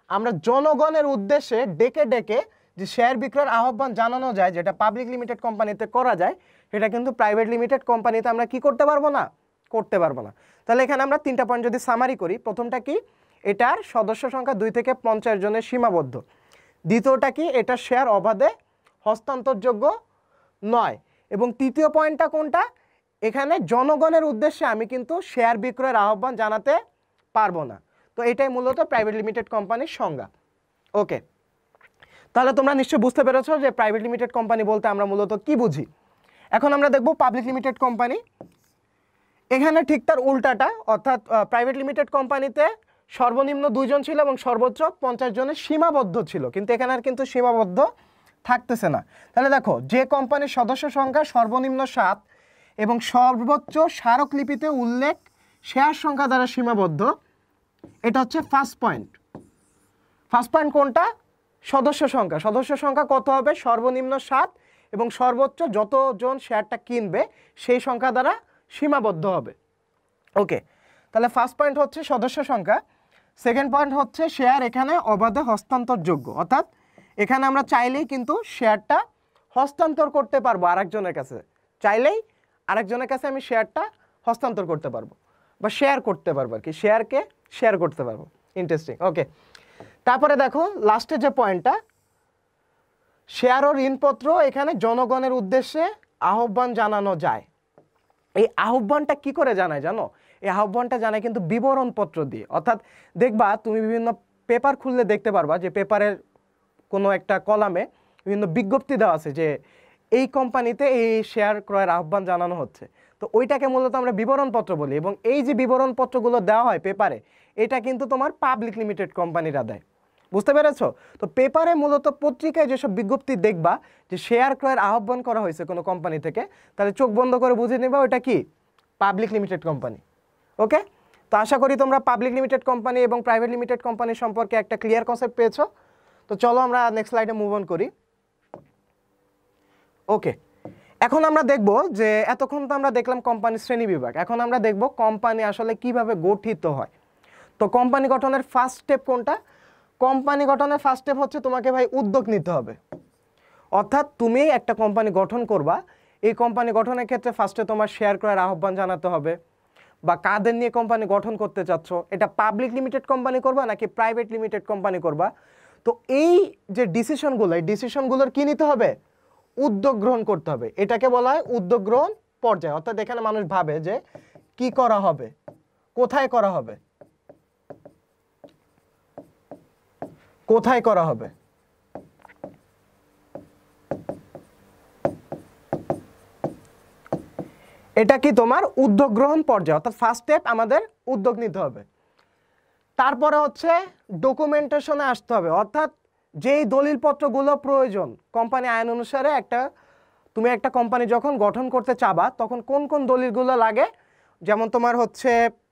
আমরা জনগণের উদ্দেশ্যে ডেকে ডেকে যে শেয়ার বিক্রয়ের আহ্বান জানানো যায়, যেটা পাবলিক লিমিটেড কোম্পানিতে করা যায়, সেটা কিন্তু প্রাইভেট লিমিটেড কোম্পানিতে আমরা কি করতে পারবো না, করতে পারবো না। তাহলে এখানে আমরা তিনটা পয়েন্ট যদি সামারি করি, প্রথমটা কি, এটার সদস্য সংখ্যা 2 থেকে 50 জনের সীমাবদ্ধ। দ্বিতীয়টা কি, এটার শেয়ার অবাধে হস্তান্তরযোগ্য নয়। এবং তৃতীয় পয়েন্টটা কোনটা? এখানে জনগণের উদ্দেশ্যে আমি কিন্তু শেয়ার বিক্রয়ের আহ্বান জানাতে পারবো না। তো এটাই মূলত প্রাইভেট লিমিটেড কোম্পানির সংজ্ঞা। ওকে, তাহলে তোমরা নিশ্চয়ই বুঝতে পেরেছো যে প্রাইভেট লিমিটেড কোম্পানি বলতে আমরা মূলত কি বুঝি। এখন আমরা দেখব পাবলিক লিমিটেড কোম্পানি। এখানে ঠিক তার উল্টাটা, অর্থাৎ প্রাইভেট লিমিটেড কোম্পানিতে সর্বনিম্ন 2 জন ছিল এবং সর্বোচ্চ 50 জনের সীমাবদ্ধ ছিল, কিন্তু এখানে আর কিন্তু সীমাবদ্ধ থাকতেছে না। তাহলে দেখো, যে কোম্পানির সদস্য সংখ্যা সর্বনিম্ন 7 এবং সর্বোচ্চ স্মারকলিপিতে উল্লেখ শেয়ার সংখ্যা দ্বারা সীমাবদ্ধ, এটা হচ্ছে ফার্স্ট পয়েন্ট। ফার্স্ট পয়েন্ট কোনটা? সদস্য সংখ্যা। সদস্য সংখ্যা কত হবে? সর্বনিম্ন 7 এবং সর্বোচ্চ যতজন শেয়ারটা কিনবে সেই সংখ্যা দ্বারা সীমাবদ্ধ হবে। ওকে, তাহলে ফার্স্ট পয়েন্ট হচ্ছে সদস্য সংখ্যা। সেকেন্ড পয়েন্ট হচ্ছে শেয়ার এখানে অবাধে হস্তান্তরযোগ্য, অর্থাৎ এখানে আমরা চাইলেই কিন্তু শেয়ারটা হস্তান্তর করতে পারবো আরেকজনের কাছে, চাইলেই আরেকজনের কাছে আমি শেয়ারটা হস্তান্তর করতে পারবো বা শেয়ার করতে পারবো আর কি, শেয়ারকে শেয়ার করতে পারবো। ইন্টারেস্টিং। ওকে, তারপরে দেখো লাস্টে যে পয়েন্টটা, শেয়ার ও ঋণপত্র এখানে জনগণের উদ্দেশ্যে আহ্বান জানানো যায়। এই আহ্বানটা কি করে জানায় জানো? এই আহ্বানটা জানায় কিন্তু বিবরণপত্র দিয়ে। অর্থাৎ দেখবা তুমি বিভিন্ন পেপার খুললে দেখতে পারবা যে পেপারের কোনো একটা কলামে বিভিন্ন বিজ্ঞপ্তি দেওয়া আছে যে এই কোম্পানিতে এই শেয়ার ক্রয়ের আহ্বান জানানো হচ্ছে। তো ওইটাকে মূলত আমরা বিবরণপত্র বলি। এবং এই যে বিবরণপত্রগুলো দেওয়া হয় পেপারে, এটা কিন্তু তোমার পাবলিক লিমিটেড কোম্পানিরা দেয়। বুঝতে পেরেছো? তো পেপারে মূলত পত্রিকায় যেসব বিজ্ঞপ্তি দেখবা যে শেয়ার ক্রয়ের আহ্বান করা হয়েছে কোনো কোম্পানি থেকে, তাহলে চোখ বন্ধ করে বুঝে নেবা ওটা কি পাবলিক লিমিটেড কোম্পানি। ওকে, তো আশা করি তোমরা পাবলিক লিমিটেড কোম্পানি এবং প্রাইভেট লিমিটেড কোম্পানি সম্পর্কে একটা ক্লিয়ার কনসেপ্ট পেয়েছো। তো চলো আমরা নেক্সট স্লাইডে মুভ অন করি। ওকে, এখন আমরা দেখব যে এতক্ষণ তো আমরা দেখলাম কোম্পানির শ্রেণী বিভাগ, এখন আমরা দেখব কোম্পানি আসলে কিভাবে গঠিত হয়। তো কোম্পানি গঠনের ফার্স্ট স্টেপ কোনটা? কোম্পানি গঠনের ফার্স্ট স্টেপ হচ্ছে তোমাকে ভাই উদ্যোগ নিতে হবে। অর্থাৎ তুমি একটা কোম্পানি গঠন করবা, এই কোম্পানি গঠনের ক্ষেত্রে ফার্স্টে তোমার শেয়ার ক্রয়ের আহ্বান জানাতে হবে, বা কাদের নিয়ে কোম্পানি গঠন করতে চাচ্ছ, এটা পাবলিক লিমিটেড কোম্পানি করবা নাকি প্রাইভেট লিমিটেড কোম্পানি করবা। তো এই যে ডিসিশনগুলো, এই ডিসিশনগুলোর কি নিতে হবে? উদ্যোগ গ্রহণ করতে হবে। এটাকে বলা হয় উদ্যোগ গ্রহণ পর্যায়। অর্থাৎ এখানে মানুষ ভাবে যে কি করা হবে, কোথায় করা হবে, কোথায় করা হবে। এটা কি তোমার উদ্যোগ গ্রহণ পর্যায়, অর্থাৎ ফার্স্ট স্টেপ আমাদের উদ্যোগ নিতে হবে। তারপরে হচ্ছে ডকুমেন্টেশনে আসতে হবে, অর্থাৎ যেই দলিলপত্রগুলো প্রয়োজন কোম্পানি আইন অনুসারে তুমি একটা কোম্পানি যখন গঠন করতে চাবা তখন কোন কোন দলিলগুলো লাগে, যেমন তোমার হচ্ছে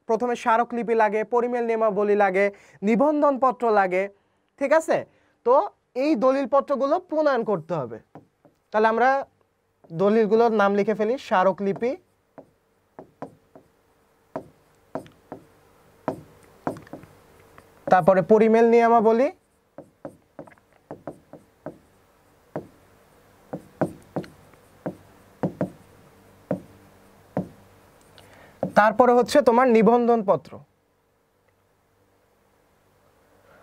প্রথমে স্মারকলিপি লাগে, পরিমেল নিয়মাবলী লাগে, নিবন্ধনপত্র লাগে, ঠিক আছে। তো এই দলিলপত্রগুলো প্রণয়ন করতে হবে। তাহলে আমরা দলিলগুলোর নাম লিখে ফেলি, স্মারকলিপি, তারপরে পরিমেল নিয়মাবলী, তারপরে হচ্ছে তোমার নিবন্ধন পত্র।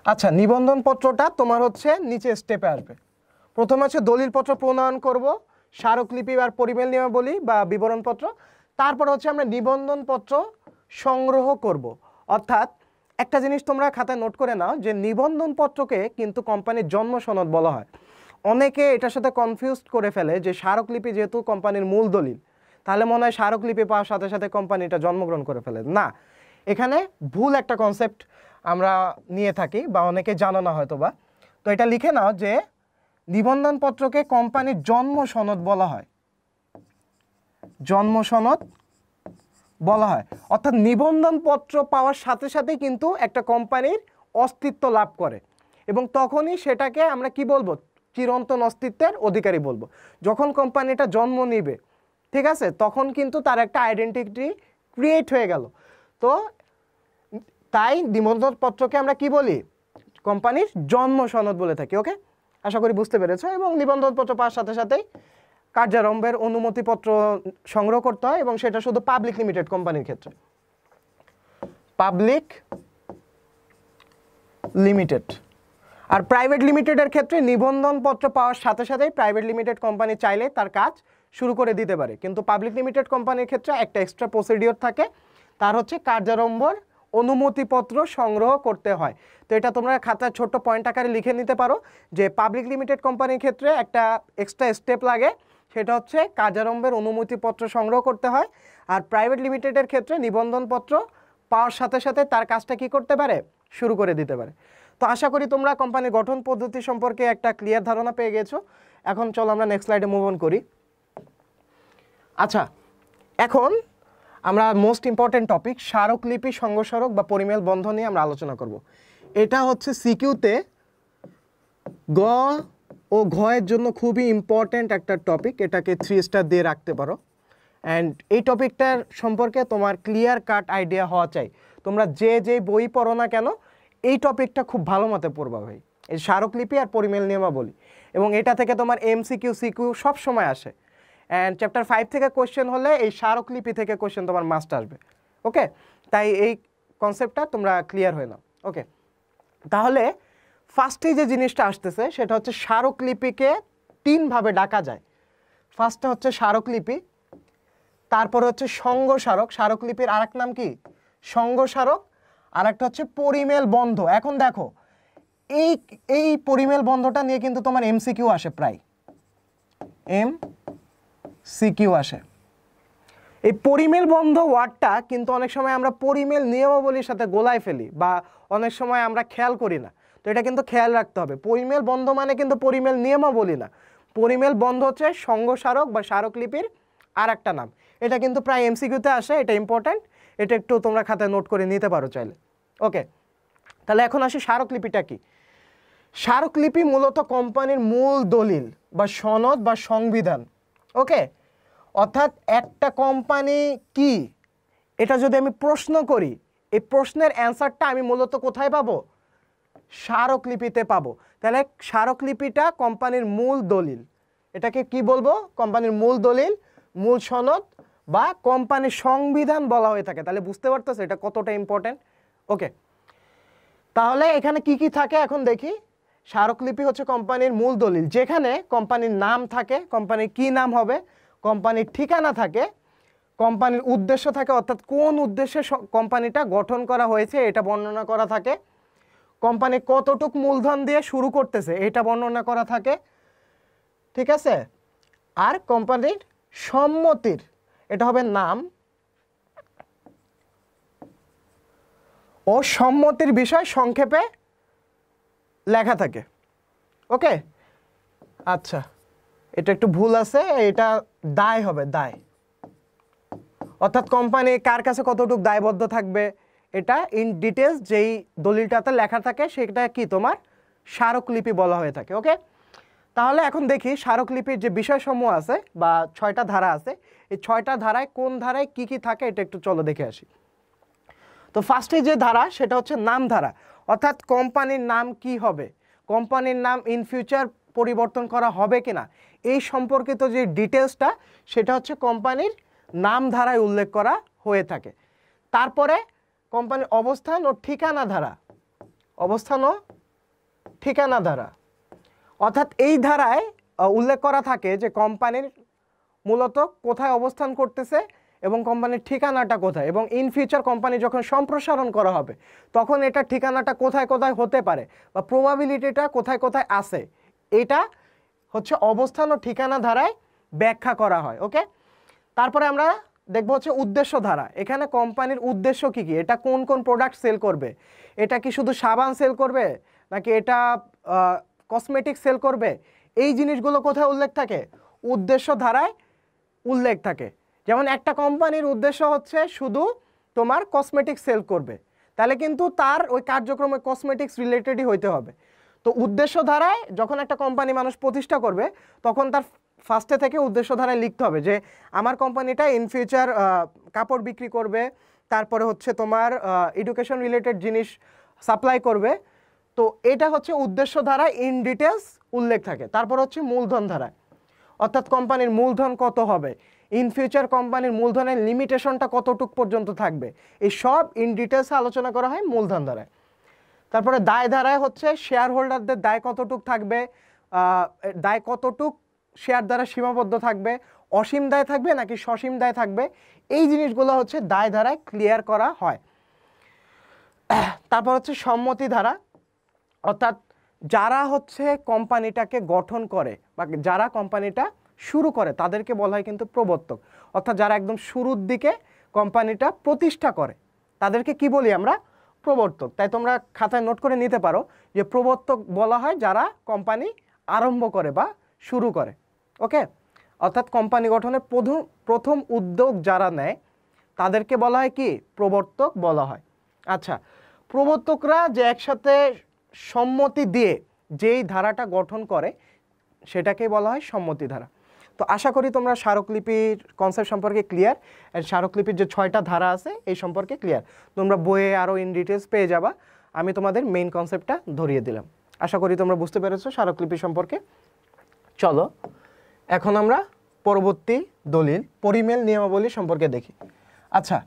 আচ্ছা, নিবন্ধন পত্রটা তোমার হচ্ছে নিচে স্টেপে আসবে। প্রথমে হচ্ছে দলিলপত্র প্রণয়ন করব, স্মারকলিপি আর পরিমেল নিয়মাবলী বা বিবরণপত্র, তারপর হচ্ছে আমরা নিবন্ধন পত্র সংগ্রহ করব। অর্থাৎ একটা জিনিস তোমরা খাতায় নোট করে নাও যে নিবন্ধন পত্রকে কিন্তু কোম্পানির জন্ম সনদ বলা হয়। অনেকে এটার সাথে কনফিউজ করে ফেলে যে স্মারকলিপি যেহেতু কোম্পানির মূল দলিল, তাহলে মনে হয় স্মারকলিপি পাওয়ার সাথে সাথে কোম্পানিটা জন্মগ্রহণ করে ফেলে। না, এখানে ভুল একটা কনসেপ্ট আমরা নিয়ে থাকি বা অনেকে জানো না হয়তো বা। তো এটা লিখে নাও যে নিবন্ধনপত্রকে কোম্পানির জন্ম সনদ বলা হয়, জন্ম সনদ বলা হয়। অর্থাৎ নিবন্ধনপত্র পাওয়ার সাথে সাথে কিন্তু একটা কোম্পানির অস্তিত্ব লাভ করে এবং তখনই সেটাকে আমরা কি বলবো, চিরন্তন অস্তিত্বের অধিকারী বলবো। যখন কোম্পানিটা জন্ম নিবে, ঠিক আছে, তখন কিন্তু তার একটা আইডেন্টিটি ক্রিয়েট হয়ে গেল। তো তাই নিবন্ধনপত্রকে আমরা কি বলি, কোম্পানির জন্ম সনদ বলে থাকি। ওকে, আশা করি বুঝতে পেরেছো। এবং নিবন্ধনপত্র পাওয়ার সাথে সাথেই কার্যারম্ভের অনুমতিপত্র সংগ্রহ করতে হয় এবং সেটা শুধু পাবলিক লিমিটেড কোম্পানির ক্ষেত্রে, পাবলিক লিমিটেড। আর প্রাইভেট লিমিটেডের ক্ষেত্রে নিবন্ধনপত্র পাওয়ার সাথে সাথেই প্রাইভেট লিমিটেড কোম্পানি চাইলে তার কাজ শুরু করে দিতে পারে, কিন্তু পাবলিক লিমিটেড কোম্পানির ক্ষেত্রে একটা এক্সট্রা প্রসিডিওর থাকে, তার হচ্ছে কার্যারম্ভর অনুমতিপত্র সংগ্রহ করতে হয়। তো এটা তোমরা খাতায় ছোট্ট পয়েন্ট আকারে লিখে নিতে পারো যে পাবলিক লিমিটেড কোম্পানির ক্ষেত্রে একটা এক্সট্রা স্টেপ লাগে, সেটা হচ্ছে কার্যারম্ভের অনুমতিপত্র সংগ্রহ করতে হয়। আর প্রাইভেট লিমিটেডের ক্ষেত্রে নিবন্ধনপত্র পাওয়ার সাথে সাথে তার কাজটা কি করতে পারে, শুরু করে দিতে পারে। তো আশা করি তোমরা কোম্পানির গঠন পদ্ধতি সম্পর্কে একটা ক্লিয়ার ধারণা পেয়ে গেছো। এখন চলো আমরা নেক্সট স্লাইডে মুভ অন করি। আচ্ছা, এখন আমরা মোস্ট ইম্পর্টেন্ট টপিক স্মারকলিপি, সংঘ স্মারক বা পরিমেল বন্ধ নিয়ে আমরা আলোচনা করব। এটা হচ্ছে সিকিউতে গ ও ঘ এর জন্য খুবই ইম্পর্টেন্ট একটা টপিক, এটাকে 3 স্টার দিয়ে রাখতে পারো। অ্যান্ড এই টপিকটার সম্পর্কে তোমার ক্লিয়ার কাট আইডিয়া হওয়া চাই। তোমরা যে বই পড়ো না কেন, এই টপিকটা খুব ভালো মতে পড়বা ভাই, এই স্মারকলিপি আর পরিমেল নিয়মাবলী। এবং এটা থেকে তোমার এমসিকিউ সিকিউ সব সময় আসে। অ্যান্ড চ্যাপ্টার 5 থেকে কোয়েশ্চেন হলে এই স্মারকলিপি থেকে কোয়েশ্চেন তোমার মাস্ট আসবে। ওকে, তাই এই কনসেপ্টটা তোমরা ক্লিয়ার হয়ে নাও। ওকে, তাহলে ফার্স্টে যে জিনিসটা আসতেছে সেটা হচ্ছে স্মারকলিপিকে 3 ভাবে ডাকা যায়। ফার্স্টটা হচ্ছে স্মারকলিপি, তারপরে হচ্ছে সংঘ স্মারক, স্মারকলিপির আরেক নাম কি সংঘ স্মারক, আর একটা হচ্ছে পরিমেল বন্ধ। এখন দেখো এই পরিমেল বন্ধটা নিয়ে কিন্তু তোমার এমসিকিউ আসে, প্রায় এমসিকিউ আসে। এই পরিমেল বন্ধ ওয়ার্ডটা কিন্তু অনেক সময় আমরা পরিমেল নিয়মাবলীর সাথে গোলায় ফেলি বা অনেক সময় আমরা খেয়াল করি না। তো এটা কিন্তু খেয়াল রাখতে হবে, পরিমেল বন্ধ মানে কিন্তু পরিমেল নিয়মাবলী না। পরিমেল বন্ধ হচ্ছে সংঘ স্মারক বা স্মারকলিপির আর একটা নাম। এটা কিন্তু প্রায় এমসিকিউতে আসে, এটা ইম্পর্ট্যান্ট, এটা একটু তোমরা খাতায় নোট করে নিতে পারো চাইলে। ওকে, তাহলে এখন আসি স্মারকলিপিটা কি। স্মারকলিপি মূলত কোম্পানির মূল দলিল বা সনদ বা সংবিধান। ওকে, অর্থাৎ একটা কোম্পানি কি, এটা যদি আমি প্রশ্ন করি, এই প্রশ্নের অ্যান্সারটা আমি মূলত কোথায় পাবো, স্মারকলিপিতে পাবো। তাহলে স্মারকলিপিটা কোম্পানির মূল দলিল, এটাকে কি বলবো, কোম্পানির মূল দলিল, মূল সনদ বা কোম্পানির সংবিধান বলা হয়ে থাকে। তাহলে বুঝতে পারতেছো এটা কতটা ইম্পর্টেন্ট। ওকে, তাহলে এখানে কি কি থাকে এখন দেখি। স্মারকলিপি হচ্ছে কোম্পানির মূল দলিল, যেখানে কোম্পানির নাম থাকে, কোম্পানির কি নাম হবে, কোম্পানির ঠিকানা থাকে, কোম্পানির উদ্দেশ্য থাকে, অর্থাৎ কোন উদ্দেশ্যে কোম্পানিটা গঠন করা হয়েছে এটা বর্ণনা করা থাকে, কোম্পানি কতটুক মূলধন দিয়ে শুরু করতেছে এটা বর্ণনা করা থাকে, ঠিক আছে। আর কোম্পানির সম্মতির, এটা হবে নাম, ও সম্মতির বিষয় সংক্ষেপে লেখা থাকে। ওকে, আচ্ছা, এটা একটু ভুল আছে, এটা দায় হবে, দায়, অর্থাৎ কোম্পানি কার কাছে কতটুকু দায়বদ্ধ থাকবে এটা ইন ডিটেলস যেই দলিলটাতে লেখা থাকে সেটা কি তোমার স্মারকলিপি বলা হয়ে থাকে। ওকে, তাহলে এখন দেখি স্মারকলিপির যে বিষয়সমূহ আছে বা 6টা ধারা আছে, এই 6টা ধারায় কোন ধারায় কি কি থাকে এটা একটু চলো দেখে আসি। তো ফার্স্টে যে ধারা সেটা হচ্ছে নাম ধারা, অর্থাৎ কোম্পানির নাম কি হবে, কোম্পানির নাম ইন ফিউচার পরিবর্তন করা হবে কিনা, এই সম্পর্কিত যে ডিটেলসটা সেটা হচ্ছে কোম্পানির নাম ধারায় উল্লেখ করা হয়ে থাকে। তারপরে কোম্পানির অবস্থান ও ঠিকানা ধারা, অবস্থান ও ঠিকানা ধারা, অর্থাৎ এই ধারায় উল্লেখ করা থাকে যে কোম্পানির মূলত কোথায় অবস্থান করতেছে এবং কোম্পানির ঠিকানাটা কোথায়, এবং ইন ফিউচার কোম্পানি যখন সম্প্রসারণ করা হবে তখন এটা ঠিকানাটা কোথায় কোথায় হতে পারে বা প্রবাবিলিটিটা কোথায় কোথায় আছে, এটা হচ্ছে অবস্থান ও ঠিকানা ধারায় ব্যাখ্যা করা হয়। ওকে, তারপরে আমরা দেখবো হচ্ছে উদ্দেশ্য ধারা। এখানে কোম্পানির উদ্দেশ্য কি কি, এটা কোন কোন প্রোডাক্ট সেল করবে, এটা কি শুধু সাবান সেল করবে নাকি এটা কসমেটিক সেল করবে, এই জিনিসগুলো কোথায় উল্লেখ থাকে, উদ্দেশ্য ধারায় উল্লেখ থাকে। যেমন একটা কোম্পানির উদ্দেশ্য হচ্ছে শুধু তোমার কসমেটিক্স সেল করবে, তাহলে কিন্তু তার ওই কার্যক্রমে কসমেটিক্স রিলেটেডই হইতে হবে। তো উদ্দেশ্য ধারায় যখন একটা কোম্পানি মানুষ প্রতিষ্ঠা করবে তখন তার ফার্স্টে থেকে উদ্দেশ্য ধারায় লিখতে হবে যে আমার কোম্পানিটা ইন ফিউচার কাপড় বিক্রি করবে, তারপরে হচ্ছে তোমার এডুকেশন রিলেটেড জিনিস সাপ্লাই করবে। তো এটা হচ্ছে উদ্দেশ্য ধারায় ইন ডিটেলস উল্লেখ থাকে। তারপর হচ্ছে মূলধন ধারায়, অর্থাৎ কোম্পানির মূলধন কত হবে, ইন ফিউচার কোম্পানির মূলধনের লিমিটেশনটা কতটুক পর্যন্ত থাকবে, এই সব ইন ডিটেলসে আলোচনা করা হয় মূলধন ধারায়। তারপরে দায় ধারায় হচ্ছে শেয়ার হোল্ডারদের দায় কতটুক থাকবে, দায় কতটুক শেয়ার দ্বারা সীমাবদ্ধ থাকবে, অসীম দায় থাকবে নাকি সসীম দায় থাকবে, এই জিনিসগুলো হচ্ছে দায় ধারায় ক্লিয়ার করা হয়। তারপর হচ্ছে সম্মতি ধারা, অর্থাৎ যারা হচ্ছে কোম্পানিটাকে গঠন করে বা যারা কোম্পানিটা শুরু করে তাদেরকে বলা হয় কিন্তু প্রবর্তক, অর্থাৎ যারা একদম শুরুর দিকে কোম্পানিটা প্রতিষ্ঠা করে তাদেরকে কি বলি আমরা, প্রবর্তক। তাই তোমরা খাতায় নোট করে নিতে পারো যে প্রবর্তক বলা হয় যারা কোম্পানি আরম্ভ করে বা শুরু করে। ওকে, অর্থাৎ কোম্পানি গঠনের প্রথম উদ্যোগ যারা নেয় তাদেরকে বলা হয় কি, প্রবর্তক বলা হয়। আচ্ছা, প্রবর্তকরা যে একসাথে সম্মতি দিয়ে যেই ধারাটা গঠন করে সেটাকে বলা হয় সম্মতি ধারা। তো আশা করি তোমরা স্মারকলিপির কনসেপ্ট সম্পর্কে ক্লিয়ার, আর স্মারকলিপির যে 6টা ধারা আছে এই সম্পর্কে ক্লিয়ার। তোমরা বইয়ে আরও ইন ডিটেলস পেয়ে যাবা, আমি তোমাদের মেইন কনসেপ্টটা ধরিয়ে দিলাম। আশা করি তোমরা বুঝতে পেরেছো স্মারকলিপি সম্পর্কে। চলো এখন আমরা পরবর্তী দলিল পরিমেল নিয়মাবলী সম্পর্কে দেখি। আচ্ছা,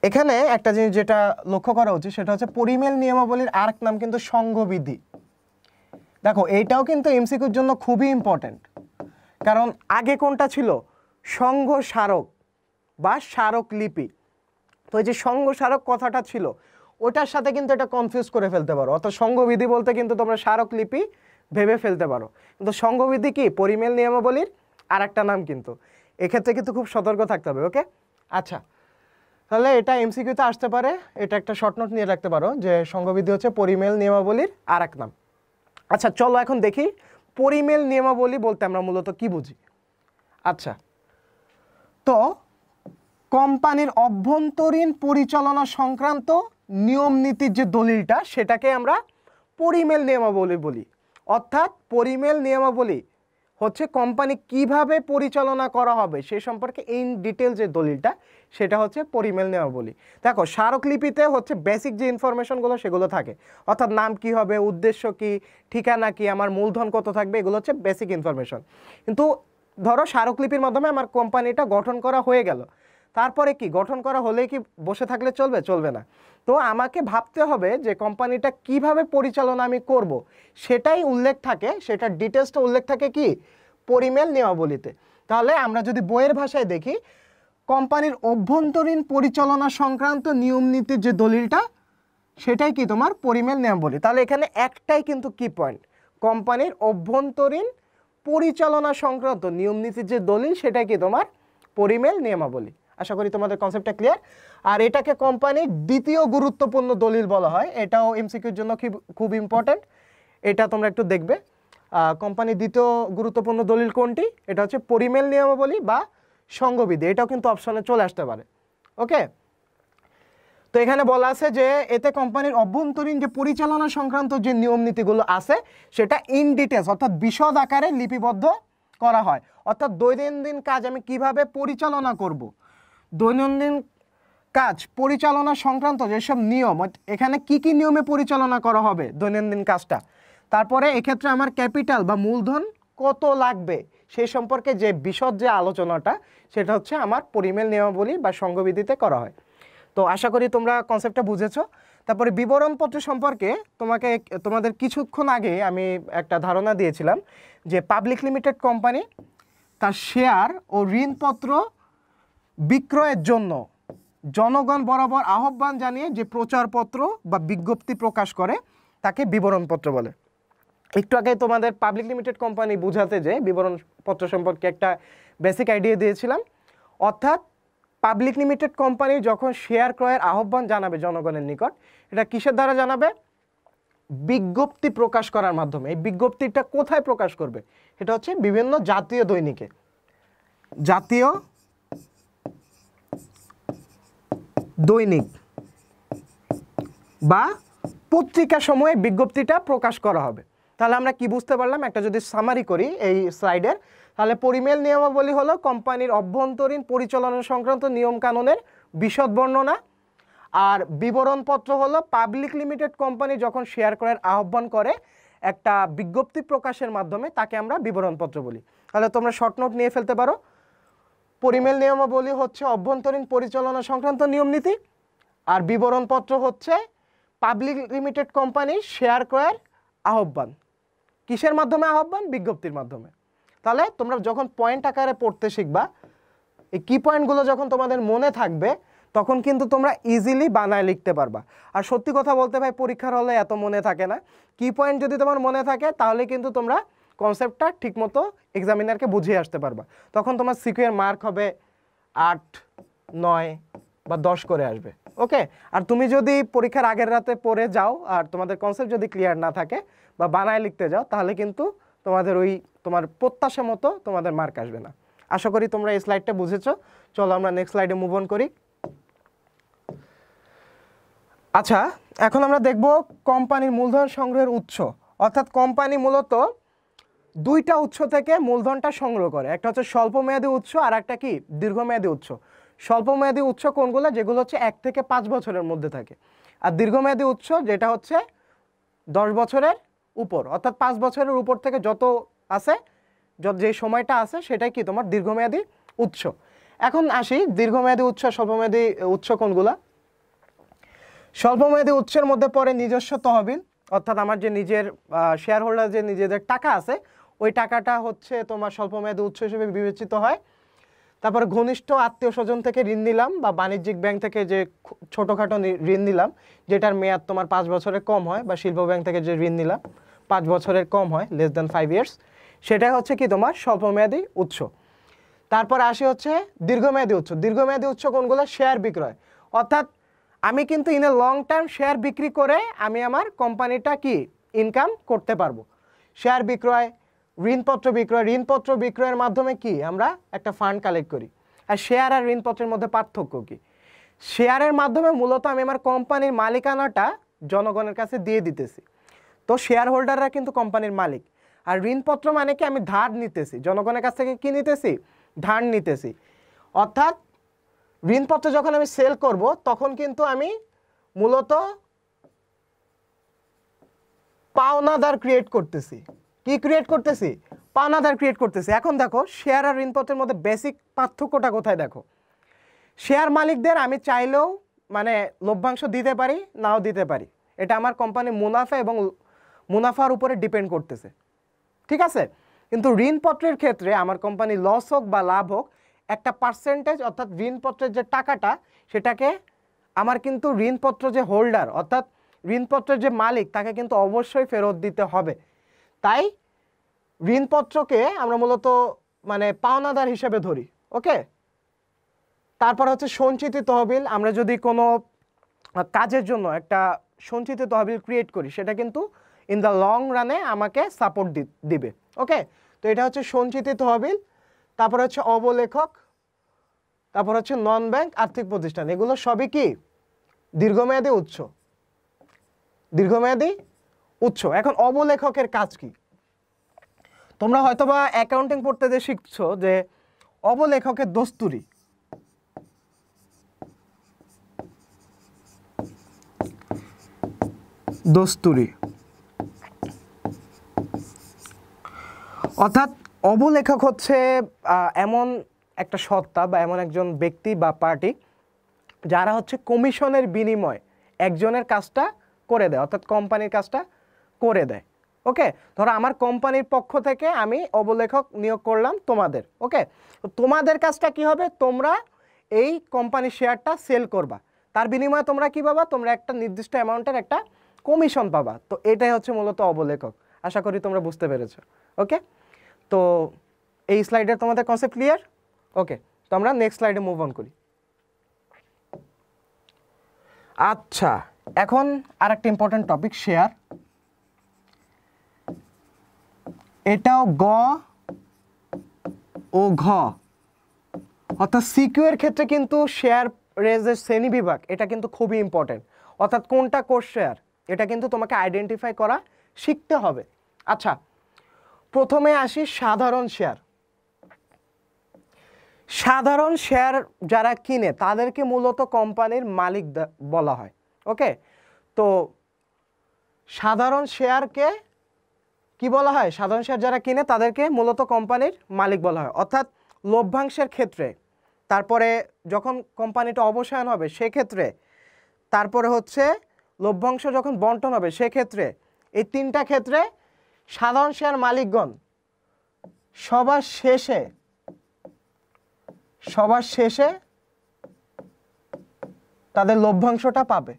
এখানে একটা জিনিস যেটা লক্ষ্য করা উচিত সেটা হচ্ছে পরিমেল নিয়মাবলীর আরেক নাম কিন্তু সংঘবিধি। দেখো এইটাও কিন্তু এমসিকিউর জন্য খুবই ইম্পর্ট্যান্ট, কারণ আগে কোনটা ছিল, সংঘ স্মারক বা স্মারকলিপি। তো এই যে সংঘ স্মারক কথাটা ছিল ওটার সাথে কিন্তু এটা কনফিউজ করে ফেলতে পারো, অর্থাৎ সংঘবিধি বলতে কিন্তু তোমরা স্মারকলিপি ভেবে ফেলতে পারো, কিন্তু সংঘবিধি কি পরিমেল নিয়মাবলীর আর একটা নাম কিন্তু, এক্ষেত্রে কিন্তু খুব সতর্ক থাকতে হবে। ওকে, আচ্ছা, তাহলে এটা এমসিকিউতে আসতে পারে, এটা একটা শর্ট নোট নিয়ে রাখতে পারো যে সংঘবিধি হচ্ছে পরিমেল নিয়মাবলীর আর এক নাম। আচ্ছা চলো এখন দেখি পরিমেল নিয়মাবলী বলতে আমরা মূলত কি বুঝি। আচ্ছা, তো কোম্পানির অভ্যন্তরীণ পরিচালনা সংক্রান্ত নিয়ম নীতির যে দলিলটা সেটাকে আমরা পরিমেল নিয়মাবলী বলি। অর্থাৎ পরিমেল নিয়মাবলী হচ্ছে কোম্পানি কিভাবে পরিচালনা করা হবে সে সম্পর্কে ইন ডিটেল যে দলিলটা সেটা হচ্ছে পরিমেল নিয়মাবলী। দেখো স্মারকলিপিতে হচ্ছে বেসিক যে ইনফরমেশনগুলো সেগুলো থাকে, অর্থাৎ নাম কি হবে, উদ্দেশ্য কি, ঠিকানা কি, আমার মূলধন কত থাকবে, এগুলো হচ্ছে বেসিক ইনফরমেশন। কিন্তু ধরো স্মারকলিপির মাধ্যমে আমার কোম্পানিটা গঠন করা হয়ে গেল, তারপরে কি গঠন করা হলেই কি বসে থাকলে চলবে, চলবে না। তো আমাকে ভাবতে হবে যে কোম্পানিটা কিভাবে পরিচালনা আমি করব সেটাই উল্লেখ থাকে, সেটার ডিটেলসটা উল্লেখ থাকে কি পরিমেল নিয়মাবলীতে। তাহলে আমরা যদি বইয়ের ভাষায় দেখি, কোম্পানির অভ্যন্তরীণ পরিচালনা সংক্রান্ত নিয়ম নীতির যে দলিলটা সেটাই কি তোমার পরিমেল নিয়মাবলী। তাহলে এখানে একটাই কিন্তু কি পয়েন্ট, কোম্পানির অভ্যন্তরীণ পরিচালনা সংক্রান্ত নিয়ম নীতির যে দলিল সেটাই কি তোমার পরিমেল নিয়মাবলী। আশা করি তোমাদের কনসেপ্টটা ক্লিয়ার। আর এটাকে কোম্পানির দ্বিতীয় গুরুত্বপূর্ণ দলিল বলা হয়, এটাও এমসিকিউর জন্য খুব ইম্পর্ট্যান্ট, এটা তোমরা একটু দেখবে। কোম্পানির দ্বিতীয় গুরুত্বপূর্ণ দলিল কোনটি, এটা হচ্ছে পরিমেল নিয়মাবলী বা সংঘবিধি, এটাও কিন্তু অপশনে চলে আসতে পারে। ওকে, তো এখানে বলা আছে যে এতে কোম্পানির অভ্যন্তরীণ যে পরিচালনা সংক্রান্ত যে নিয়ম নীতিগুলো আছে সেটা ইন ডিটেলস অর্থাৎ বিশদ আকারে লিপিবদ্ধ করা হয়। অর্থাৎ দৈনন্দিন কাজ আমি কিভাবে পরিচালনা করব, দৈনন্দিন কাজ পরিচালনা সংক্রান্ত যেসব নিয়ম, এখানে কি কি নিয়মে পরিচালনা করা হবে দৈনন্দিন কাজটা, তারপরে এক্ষেত্রে আমার ক্যাপিটাল বা মূলধন কত লাগবে সেই সম্পর্কে যে বিশদ যে আলোচনাটা সেটা হচ্ছে আমার পরিমেল নিয়মাবলী বা সংঘবিধিতে করা হয়। তো আশা করি তোমরা কনসেপ্টটা বুঝেছো। তারপরে বিবরণপত্র সম্পর্কে তোমাদের কিছুক্ষণ আগে আমি একটা ধারণা দিয়েছিলাম যে পাবলিক লিমিটেড কোম্পানি তার শেয়ার ও ঋণপত্র বিক্রয়ের জন্য জনগণ বরাবর আহ্বান জানিয়ে যে প্রচারপত্র বা বিজ্ঞপ্তি প্রকাশ করে তাকে বিবরণপত্র বলে। একটু আগে তোমাদের পাবলিক লিমিটেড কোম্পানি বুঝাতে যে বিবরণপত্র সম্পর্কে একটা বেসিক আইডিয়া দিয়েছিলাম, অর্থাৎ পাবলিক লিমিটেড কোম্পানি যখন শেয়ার ক্রয়ের আহ্বান জানাবে জনগণের নিকট, এটা কিসের দ্বারা জানাবে? বিজ্ঞপ্তি প্রকাশ করার মাধ্যমে। এই বিজ্ঞপ্তিটা কোথায় প্রকাশ করবে? এটা হচ্ছে বিভিন্ন জাতীয় দৈনিকে, জাতীয় দৈনিক বা পত্রিকা সময়ে বিজ্ঞপ্তিটা প্রকাশ করা হবে। তাহলে আমরা কি বুঝতে পারলাম? একটা যদি সামারি করি এই স্লাইডের, তাহলে পরিমেল নিয়মাবলী হলো কোম্পানির অভ্যন্তরীণ পরিচালনা সংক্রান্ত নিয়মকানুনের বিশদ বর্ণনা, আর বিবরণপত্র হলো পাবলিক লিমিটেড কোম্পানি যখন শেয়ার ক্রয়ের আহ্বান করে একটা বিজ্ঞপ্তি প্রকাশের মাধ্যমে, তাকে আমরা বিবরণপত্র বলি। তাহলে তোমরা শর্ট নোট নিয়ে ফেলতে পারো। পরিমেল নিয়মাবলী হচ্ছে অভ্যন্তরীণ পরিচালনা সংক্রান্ত নিয়মনীতি, আর বিবরণপত্র হচ্ছে পাবলিক লিমিটেড কোম্পানির শেয়ার ক্রয়ের আহ্বান। কিসের মাধ্যমে আহ্বান? বিজ্ঞপ্তির মাধ্যমে। তাহলে তোমরা যখন পয়েন্ট আকারে পড়তে শিখবা, এই কি পয়েন্টগুলো যখন তোমাদের মনে থাকবে, তখন কিন্তু তোমরা ইজিলি বানায় লিখতে পারবা। আর সত্যি কথা বলতে ভাই, পরীক্ষার হলে এত মনে থাকে না। কি পয়েন্ট যদি তোমার মনে থাকে, তাহলে কিন্তু তোমরা কনসেপ্টটা ঠিকমতো এক্সামিনারকে বুঝিয়ে আসতে পারবা। তখন তোমার সিকিউর মার্ক হবে 8, 9 বা 10 করে আসবে। ওকে। আর তুমি যদি পরীক্ষার আগের রাতে পড়ে যাও আর তোমাদের কনসেপ্ট যদি ক্লিয়ার না থাকে বা বানায় লিখতে যাও, তাহলে কিন্তু তোমাদের তোমার প্রত্যাশা মতো তোমাদের মার্ক আসবে না। আশা করি তোমরা এই স্লাইডটা বুঝেছো। চলো আমরা নেক্সট স্লাইডে মুভ অন করি। আচ্ছা, এখন আমরা দেখব কোম্পানির মূলধন সংগ্রহের উৎস। অর্থাৎ কোম্পানি মূলত দুইটা উৎস থেকে মূলধনটা সংগ্রহ করে। একটা হচ্ছে স্বল্পমেয়াদী উৎস, আর একটা কি? দীর্ঘমেয়াদী উৎস। স্বল্পমেয়াদী উৎস কোনগুলো? যেগুলো হচ্ছে 1 থেকে 5 বছরের মধ্যে থাকে। আর দীর্ঘমেয়াদী উৎস যেটা হচ্ছে 10 বছরের উপর, অর্থাৎ 5 বছরের উপর থেকে যত আছে, যে সময়টা আছে, সেটাই কি? তোমার দীর্ঘমেয়াদী উৎস। এখন আসি দীর্ঘমেয়াদী উৎস, স্বল্পমেয়াদী উৎস কোনগুলা। স্বল্পমেয়াদী উৎসের মধ্যে পড়ে নিজস্ব তহবিল, অর্থাৎ আমার যে নিজের শেয়ার হোল্ডার যে নিজেদের টাকা আছে, ওই টাকাটা হচ্ছে তোমার স্বল্পমেয়াদী উৎস হিসেবে বিবেচিত হয়। তারপরে ঘনিষ্ঠ আত্মীয় স্বজন থেকে ঋণ নিলাম, বা বাণিজ্যিক ব্যাংক থেকে যে ছোটোখাটো ঋণ নিলাম, যেটার মেয়াদ তোমার 5 বছরের কম হয়, বা শিল্প ব্যাংক থেকে যে ঋণ নিলাম 5 বছরের কম হয়, less than 5 years, সেটাই হচ্ছে কি? তোমার স্বল্পমেয়াদী উৎস। তারপর আসি হচ্ছে দীর্ঘমেয়াদী উৎস। দীর্ঘমেয়াদী উৎস কোনগুলো? শেয়ার বিক্রয়। অর্থাৎ আমি কিন্তু in a long term share বিক্রি করে আমি আমার কোম্পানিটা কি? ইনকাম করতে পারবো। শেয়ার বিক্রয়, ঋণপত্র বিক্রয়। ঋণপত্র বিক্রয়ের মাধ্যমে কি? আমরা একটা ফান্ড কালেক্ট করি। আর শেয়ার আর ঋণপত্রের মধ্যে পার্থক্য কি? শেয়ারের মাধ্যমে মূলত আমি আমার কোম্পানির মালিকানাটা জনগণের কাছে দিয়ে দিতেছি, তো শেয়ার হোল্ডাররা কিন্তু কোম্পানির মালিক। আর ঋণপত্র মানে কি? আমি ধার নিতেছি জনগণের কাছ থেকে। কি নিতেছি? ধার নিতেছি। অর্থাৎ ঋণপত্র যখন আমি সেল করব, তখন কিন্তু আমি মূলত পাওনাদার ক্রিয়েট করতেছি। কি ক্রিয়েট করতেছি? পাওনাদার ক্রিয়েট করতেছি। এখন দেখো, শেয়ার আর ঋণপত্রের মধ্যে বেসিক পার্থক্যটা কোথায় দেখো। শেয়ার মালিকদের আমি চাইলেও মানে লভ্যাংশ দিতে পারি, নাও দিতে পারি। এটা আমার কোম্পানির মুনাফা এবং মুনাফার উপরে ডিপেন্ড করতেছে, ঠিক আছে। কিন্তু ঋণপত্রের ক্ষেত্রে আমার কোম্পানি লস হোক বা লাভ হোক, একটা পার্সেন্টেজ, অর্থাৎ ঋণপত্রের যে টাকাটা, সেটাকে আমার কিন্তু ঋণপত্র যে হোল্ডার, অর্থাৎ ঋণপত্রের যে মালিক, তাকে কিন্তু অবশ্যই ফেরত দিতে হবে। তাই ঋণপত্রকে আমরা মূলত মানে পাওনাদার হিসেবে ধরি। ওকে। তারপর হচ্ছে সঞ্চিত তহবিল। আমরা যদি কোনো কাজের জন্য একটা সঞ্চিত তহবিল ক্রিয়েট করি, সেটা কিন্তু ইন দ্য লং রানে আমাকে সাপোর্ট দিবে। ওকে। তো এটা হচ্ছে সঞ্চিত তহবিল। তারপর হচ্ছে অবলেখক, তারপর হচ্ছে নন ব্যাংক আর্থিক প্রতিষ্ঠান। এগুলো সবই কি? দীর্ঘমেয়াদী উৎস। দীর্ঘমেয়াদী উৎস। এখন অবলেখকের কাজ কি? তোমরা হয়তোবা অ্যাকাউন্টিং পড়তে যে শিখছো যে অবলেখকের দস্তুরি। দস্তুরি অর্থাৎ অবলেখক হচ্ছে এমন একটা সত্তা বা এমন একজন ব্যক্তি বা পার্টি, যারা হচ্ছে কমিশনের বিনিময়ে একজনের কাজটা করে দেয়, অর্থাৎ কোম্পানির কাজটা করে দেয়। ওকে। ধরো আমার কোম্পানির পক্ষ থেকে আমি অবলেখক নিয়োগ করলাম তোমাদের। ওকে। তো তোমাদের কাজটা কি হবে? তোমরা এই কোম্পানির শেয়ারটা সেল করবা, তার বিনিময়ে তোমরা কি পাবা? তোমরা একটা নির্দিষ্ট অ্যামাউন্টের একটা কমিশন পাবা। তো এটাই হচ্ছে মূলত অবলেখক। আশা করি তোমরা বুঝতে পেরেছো। ওকে। তো এই স্লাইডের তোমাদের কনসেপ্ট ক্লিয়ার? ওকে। তো আমরা নেক্সট স্লাইডে মুভ অন করি। আচ্ছা, এখন আরেকটা ইম্পর্টেন্ট টপিক শেয়ার। এটাও গ ও ঘ, অর্থাৎ সিকিউ এর ক্ষেত্রে কিন্তু শেয়ার রেজের শ্রেণী বিভাগ এটা কিন্তু খুবই ইম্পর্টেন্ট, অর্থাৎ কোনটা কোর শেয়ার এটা কিন্তু তোমাকে আইডেন্টিফাই করা শিখতে হবে। আচ্ছা, প্রথমে আসি সাধারণ শেয়ার। সাধারণ শেয়ার যারা কিনে তাদেরকে মূলত কোম্পানির মালিক বলা হয়। ওকে, তো সাধারণ শেয়ারকে কি বলা হয়? সাধারণ শেয়ার যারা কিনে তাদেরকে মূলত কোম্পানির মালিক বলা হয়। অর্থাৎ লভ্যাংশের ক্ষেত্রে, তারপরে যখন কোম্পানিটা অবসায়ন হবে সেক্ষেত্রে, তারপরে হচ্ছে লভ্যাংশ যখন বন্টন হবে সেক্ষেত্রে, এই তিনটা ক্ষেত্রে সাধারণ শেয়ার মালিকগণ সবার শেষে তাদের লভ্যাংশটা পাবে।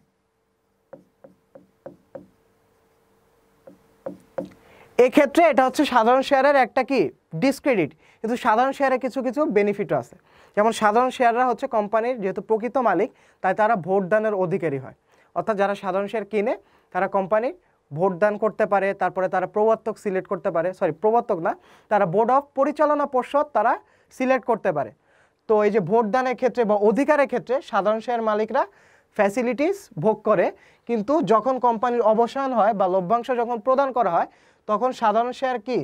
এক্ষেত্রে এটা হচ্ছে সাধারণ শেয়ারের একটা কি ডিসক্রেডিট, কিন্তু সাধারণ শেয়ারে কিছু কিছু বেনিফিটও আছে। যেমন সাধারণ শেয়াররা হচ্ছে কোম্পানির যেহেতু প্রকৃত মালিক, তাই তারা ভোট দানের অধিকারী হয়। অর্থাৎ যারা সাধারণ শেয়ার কিনে তারা কোম্পানির ভোট দান করতে পারে, তারপরে তারা প্রবর্তক সিলেক্ট করতে পারে, প্রবর্তক না, তারা বোর্ড অফ পরিচালনা পর্ষদ তারা সিলেক্ট করতে পারে। তো এই যে ভোট দানের ক্ষেত্রে বা অধিকারের ক্ষেত্রে সাধারণ শেয়ার মালিকরা ফ্যাসিলিটিস ভোগ করে, কিন্তু যখন কোম্পানির অবসান হয় বা লভ্যাংশ যখন প্রদান করা হয় তখন সাধারণ শেয়ার কি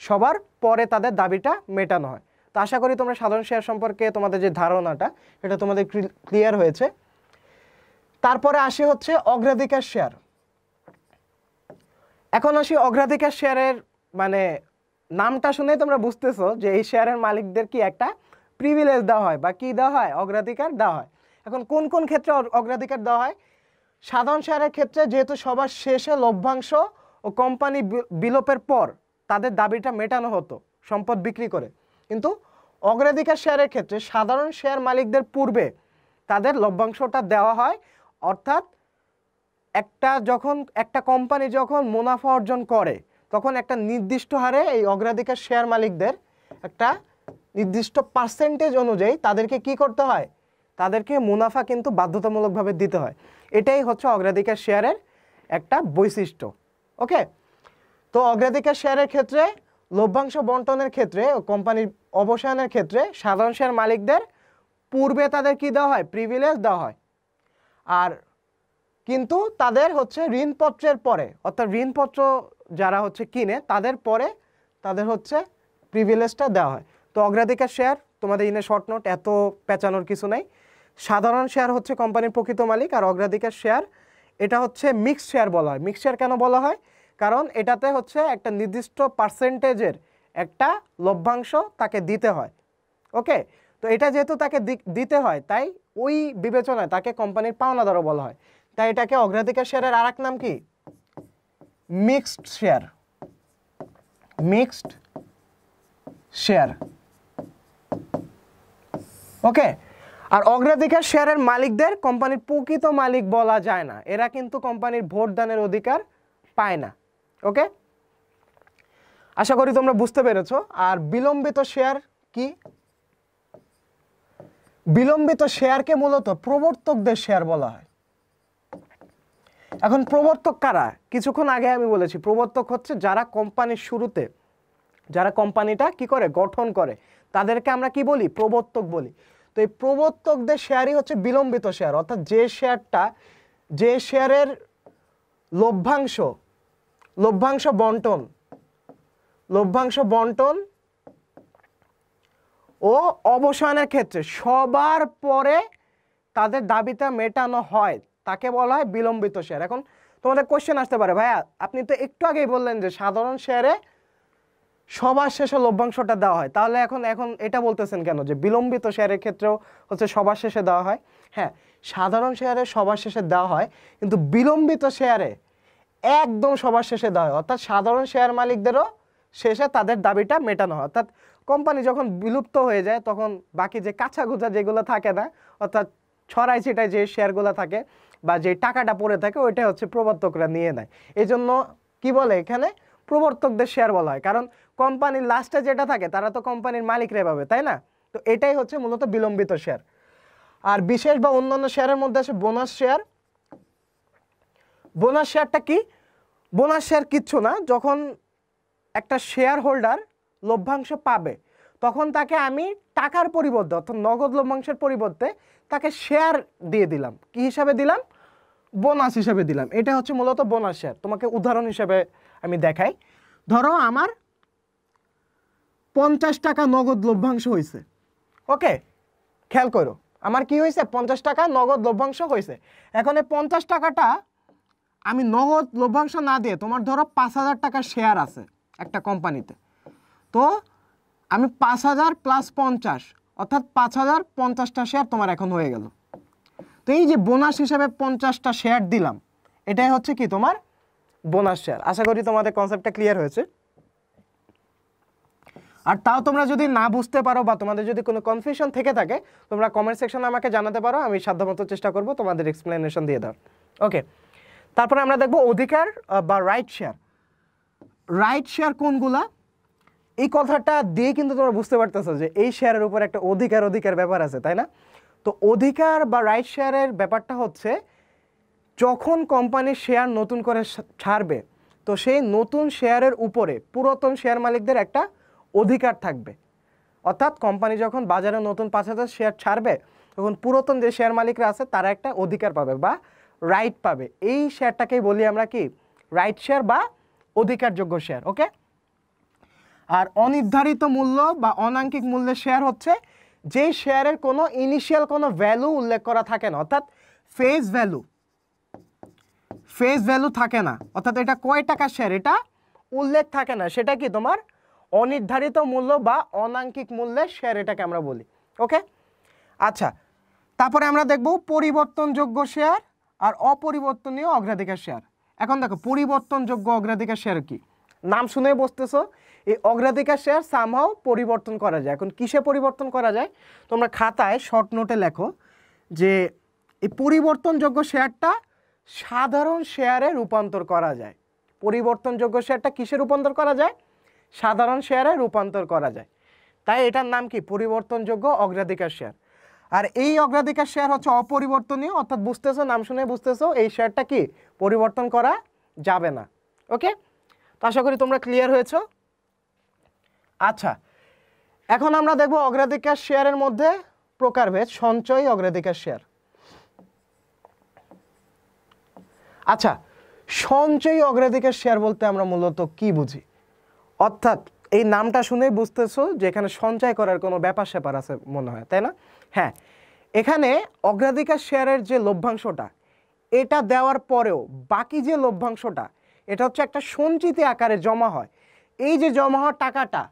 সবার পরে তাদের দাবিটা মেটানো হয়। তো আশা করি তোমরা সাধারণ শেয়ার সম্পর্কে তোমাদের যে ধারণাটা এটা তোমাদের ক্লিয়ার হয়েছে। তারপরে আসি হচ্ছে অগ্রাধিকার শেয়ার। এখন আসি অগ্রাধিকার শেয়ারের, মানে নামটা শুনেই তোমরা বুঝতেছো যে এই শেয়ারের মালিকদের কি একটা প্রিভিলেজ দেওয়া হয় বা কি দেওয়া হয়, অগ্রাধিকার দেওয়া হয়। এখন কোন কোন ক্ষেত্রে অগ্রাধিকার দেওয়া হয়? সাধারণ শেয়ারের ক্ষেত্রে যেহেতু সবার শেষে লভ্যাংশ ও কোম্পানি বিলোপের পর তাদের দাবিটা মেটানো হতো সম্পদ বিক্রি করে, কিন্তু অগ্রাধিকার শেয়ারের ক্ষেত্রে সাধারণ শেয়ার মালিকদের পূর্বে তাদের লভ্যাংশটা দেওয়া হয়। অর্থাৎ একটা কোম্পানি যখন মুনাফা অর্জন করে তখন একটা নির্দিষ্ট হারে এই অগ্রাধিকার শেয়ার মালিকদের একটা নির্দিষ্ট পার্সেন্টেজ অনুযায়ী তাদেরকে কি করতে হয়, তাদেরকে মুনাফা কিন্তু বাধ্যতামূলকভাবে দিতে হয়। এটাই হচ্ছে অগ্রাধিকার শেয়ারের একটা বৈশিষ্ট্য। ওকে, তো অগ্রাধিকার শেয়ারের ক্ষেত্রে লভ্যাংশ বন্টনের ক্ষেত্রে কোম্পানির অবসানের ক্ষেত্রে সাধারণ শেয়ার মালিকদের পূর্বে তাদের কি দেওয়া হয়, প্রিভিলেজ দেওয়া হয়। আর কিন্তু তাদের হচ্ছে ঋণপত্রের পরে, অর্থাৎ ঋণপত্র যারা হচ্ছে কিনে তাদের পরে তাদের হচ্ছে প্রিভিলেজটা দেওয়া হয়। তো অগ্রাধিকার শেয়ার তোমাদের ইনে শর্ট নোট, এত পেঁচানোর কিছু নেই। সাধারণ শেয়ার হচ্ছে কোম্পানির প্রকৃত মালিক, আর অগ্রাধিকার শেয়ার এটা হচ্ছে মিক্সড শেয়ার বলা হয়। মিক্সড শেয়ার কেন বলা হয়? কারণ এটাতে হচ্ছে একটা নির্দিষ্ট পার্সেন্টেজের একটা লভ্যাংশ তাকে দিতে হয়। ওকে, তো এটা যেহেতু তাকে দিতে হয় তাই ওই বিবেচনায় তাকে কোম্পানির পাওনাদারও বলা হয়। তাই এটাকে অগ্রাধিকার শেয়ারের আরেক নাম কি? Mixed share. Mixed share. Okay, আর অগ্রাধিকার শেয়ারের মালিকদের কোম্পানির প্রকৃত মালিক বলা যায় না, এরা কিন্তু কোম্পানির ভোট দানের অধিকার পায় না। ওকে, আশা করি তোমরা বুঝতে পেরেছো। আর বিলম্বিত শেয়ার কি? বিলম্বিত শেয়ারকে মূলত প্রবর্তকদের শেয়ার বলা হয়। এখন প্রবর্তক কারা? কিছুক্ষণ আগে আমি বলেছি প্রবর্তক হচ্ছে যারা কোম্পানির শুরুতে, যারা কোম্পানিটা কি করে গঠন করে তাদেরকে আমরা কি বলি, প্রবর্তক বলি। তো এই প্রবর্তকদের শেয়ারই হচ্ছে বিলম্বিত শেয়ার, অর্থাৎ যে শেয়ারের লভ্যাংশ বন্টন ও অবসানের ক্ষেত্রে সবার পরে তাদের দাবিটা মেটানো হয় তাকে বলা হয় বিলম্বিত শেয়ার। এখন তোমাদের কোশ্চেন আসতে পারে, ভাইয়া আপনি তো একটু আগেই বললেন যে সাধারণ শেয়ারে সবার শেষে লভ্যাংশটা দেওয়া হয়, তাহলে এখন এটা বলতেছেন কেন যে বিলম্বিত শেয়ারের ক্ষেত্রেও হচ্ছে সবার শেষে দেওয়া হয়? হ্যাঁ, সাধারণ শেয়ারে সবার শেষে দেওয়া হয়, কিন্তু বিলম্বিত শেয়ারে একদম সবার শেষে দেওয়া হয়। অর্থাৎ সাধারণ শেয়ার মালিকদেরও শেষে তাদের দাবিটা মেটানো হয়। অর্থাৎ কোম্পানি যখন বিলুপ্ত হয়ে যায় তখন বাকি যে কাঁচাগোচা যেগুলো থাকে না, অর্থাৎ ছড়াই ছিটায় যে শেয়ারগুলো থাকে বা যে টাকাটা পড়ে থাকে ওইটা হচ্ছে প্রবর্তকরা নিয়ে নেয়। এই জন্য কি বলে এখানে প্রবর্তকদের শেয়ার বলা হয়, কারণ কোম্পানির লাস্টে যেটা থাকে তারা তো কোম্পানির মালিকরাই পাবে, তাই না? তো এটাই হচ্ছে মূলত বিলম্বিত শেয়ার। আর বিশেষ বা অন্যান্য শেয়ারের মধ্যে আছে বোনাস শেয়ার। বোনাস শেয়ারটা কি? বোনাস শেয়ার কিচ্ছু না, যখন একটা শেয়ার হোল্ডার লভ্যাংশ পাবে তখন তাকে আমি টাকার পরিবর্তে অর্থাৎ নগদ লভ্যাংশের পরিবর্তে তাকে শেয়ার দিয়ে দিলাম। কি হিসাবে দিলাম? বোনাস হিসাবে দিলাম। এটা হচ্ছে মূলত বোনাস শেয়ার। তোমাকে উদাহরণ হিসাবে আমি দেখাই। ধরো আমার 50 টাকা নগদ লভ্যাংশ হয়েছে। ওকে, খেয়াল করো, আমার কি হয়েছে? 50 টাকা নগদ লভ্যাংশ হয়েছে। এখন এই 50 টাকাটা আমি নগদ লভ্যাংশ না দিয়ে, তোমার ধরো 5000 টাকা শেয়ার আছে একটা কোম্পানিতে, তো আমি 5000 প্লাস 50 অর্থাৎ 5050টা শেয়ার তোমার এখন হয়ে গেল। তো এই যে বোনাস হিসাবে 50টা শেয়ার দিলাম, এটাই হচ্ছে কি তোমার বোনাস শেয়ার। আশা করি তোমাদের কনসেপ্টটা ক্লিয়ার হয়েছে। আর তাও তোমরা যদি না বুঝতে পারো বা তোমাদের যদি কোনো কনফিউশন থেকে থাকে, তোমরা কমেন্ট সেকশনে আমাকে জানাতে পারো, আমি সাধ্যমতো চেষ্টা করব তোমাদের এক্সপ্লেনেশন দিয়ে দেওয়ার। ওকে, তারপরে আমরা দেখব অধিকার বা রাইট শেয়ার। রাইট শেয়ার কোনগুলা? এই কথাটা দিয়ে কিন্তু তোমরা বুঝতে পারতেছো যে এই শেয়ারের উপর একটা অধিকার ব্যাপার আছে, তাই না? তো অধিকার বা রাইট শেয়ারের ব্যাপারটা হচ্ছে যখন কোম্পানির শেয়ার নতুন করে ছাড়বে, তো সেই নতুন শেয়ারের উপরে পুরাতন শেয়ার মালিকদের একটা অধিকার থাকবে। অর্থাৎ কোম্পানি যখন বাজারে নতুন 5000 শেয়ার ছাড়বে, তখন পুরাতন যে শেয়ার মালিকরা আছে তারা একটা অধিকার পাবে বা রাইট পাবে। এই শেয়ারটাকেই বলি আমরা কি? রাইট শেয়ার বা অধিকারযোগ্য শেয়ার। ওকে, আর অনির্ধারিত মূল্য বা অনাঙ্কিক মূল্যের শেয়ার হচ্ছে যেই শেয়ারের কোনো ইনিশিয়াল কোনো ভ্যালু উল্লেখ করা থাকে না, অর্থাৎ ফেস ভ্যালু থাকে না, অর্থাৎ এটা কয় টাকার শেয়ার এটা উল্লেখ থাকে না, সেটা কি তোমার অনির্ধারিত মূল্য বা অনাঙ্কিক মূল্যের শেয়ার, এটাকে আমরা বলি। ওকে, আচ্ছা, তারপরে আমরা দেখব পরিবর্তনযোগ্য শেয়ার আর অপরিবর্তনীয় অগ্রাধিকার শেয়ার। এখন দেখো পরিবর্তনযোগ্য অগ্রাধিকার শেয়ার কি? নাম শুনে বুঝতেছো এই অগ্রাধিকার শেয়ার সামহাও পরিবর্তন করা যায়। এখন কিসে পরিবর্তন করা যায়? তোমরা খাতায় শর্ট নোটে লেখো যে এই পরিবর্তনযোগ্য শেয়ারটা সাধারণ শেয়ারে রূপান্তর করা যায়। পরিবর্তনযোগ্য শেয়ারটা কিসে রূপান্তর করা যায়? সাধারণ শেয়ারে রূপান্তর করা যায়। তাই এটার নাম কি? পরিবর্তনযোগ্য অগ্রাধিকার শেয়ার। আর এই অগ্রাধিকার শেয়ার হচ্ছে অপরিবর্তনীয়, অর্থাৎ বুঝতেছো, নাম শুনে বুঝতেছো এই শেয়ারটা কি পরিবর্তন করা যাবে না। ওকে, তো আশা করি তোমরা ক্লিয়ার হয়েছো। আচ্ছা, এখন আমরা দেখব অগ্রাধিকার শেয়ারের মধ্যে প্রকারভেদ। সঞ্চয়ী অগ্রাধিকার শেয়ার। আচ্ছা, সঞ্চয়ী অগ্রাধিকার শেয়ার বলতে আমরা মূলত কি বুঝি? অর্থাৎ এই নামটা শুনেই বুঝতেছো যে এখানে সঞ্চয় করার কোনো ব্যাপার স্যাপার আছে মনে হয়, তাই না? হ্যাঁ, এখানে অগ্রাধিকার শেয়ারের যে লভ্যাংশটা, এটা দেওয়ার পরেও বাকি যে লভ্যাংশটা, এটা হচ্ছে একটা সঞ্চিতি আকারে জমা হয়। এই যে জমা হওয়া টাকাটা,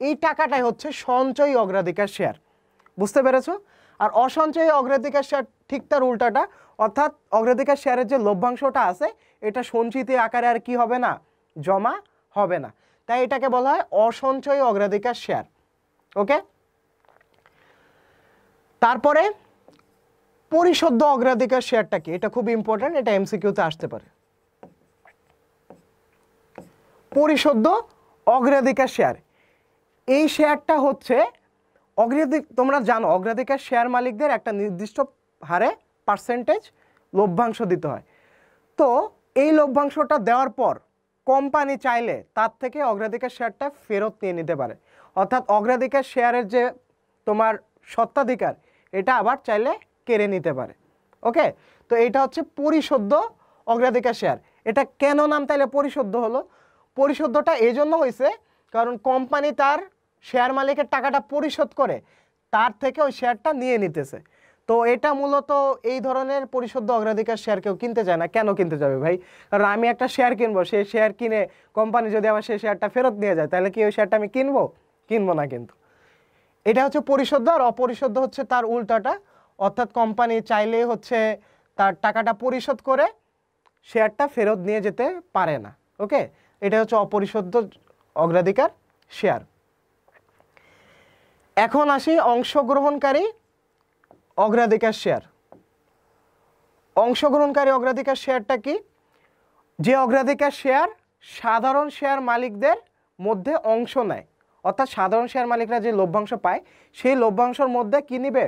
এই টাকাটাই হচ্ছে সঞ্চয়ী অগ্রাধিকার শেয়ার। বুঝতে পেরেছো? আর অসঞ্চয়ী অগ্রাধিকার শেয়ার ঠিক তার উল্টাটা, অর্থাৎ অগ্রাধিকার শেয়ারের যে লভ্যাংশটা আছে এটা সঞ্চিতি আকারে আর কি হবে না? জমা হবে না। তাই এটাকে বলা হয় অসঞ্চয়ী অগ্রাধিকার শেয়ার। ওকে, তারপরে পরিশোধ্য অগ্রাধিকার শেয়ারটা কি? এটা খুব ইম্পর্টেন্ট, এটা এমসিকিউতে আসতে পারে। পরিশোধ্য অগ্রাধিকার শেয়ার, এই শেয়ারটা হচ্ছে তোমরা জানো অগ্রাধিকার শেয়ার মালিকদের একটা নির্দিষ্ট হারে পার্সেন্টেজ লভ্যাংশ দিতে হয়। তো এই লভ্যাংশটা দেওয়ার পর কোম্পানি চাইলে তার থেকে অগ্রাধিকার শেয়ারটা ফেরত নিয়ে নিতে পারে। অর্থাৎ অগ্রাধিকার শেয়ারের যে তোমার স্বত্বাধিকার, এটা আবার চাইলে কেড়ে নিতে পারে। ওকে, তো এটা হচ্ছে পরিশোধ্য অগ্রাধিকার শেয়ার। এটা কেন নাম তাইলে পরিশোধ্য হলো? পরিশোধ্যটা এই জন্য হয়েছে কারণ কোম্পানি তার শেয়ার মালিকের টাকাটা পরিশোধ করে তার থেকে ওই শেয়ারটা নিয়ে নিতেছে। তো এটা মূলত এই ধরনের পরিশোধ্য অগ্রাধিকার শেয়ার কেউ কিনতে চায় না। কেন কিনতে যাবে ভাই? কারণ আমি একটা শেয়ার কিনবো, সেই শেয়ার কিনে কোম্পানি যদি আমার সেই শেয়ারটা ফেরত নিয়ে যায়, তাহলে কি ওই শেয়ারটা আমি কিনবো না। কিন্তু এটা হচ্ছে পরিশোধ্য। আর অপরিশোধ্য হচ্ছে তার উল্টাটা, অর্থাৎ কোম্পানি চাইলেই হচ্ছে তার টাকাটা পরিশোধ করে শেয়ারটা ফেরত নিয়ে যেতে পারে না। ওকে, এটা হচ্ছে অপরিশোধ্য অগ্রাধিকার শেয়ার। এখন আসি অংশগ্রহণকারী অগ্রাধিকার শেয়ার। অংশগ্রহণকারী অগ্রাধিকার শেয়ারটা কি? যে অগ্রাধিকার শেয়ার সাধারণ শেয়ার মালিকদের মধ্যে অংশ নেয়, অর্থাৎ সাধারণ শেয়ার মালিকরা যে লভ্যাংশ পায় সেই লভ্যাংশের মধ্যে কি নিবে?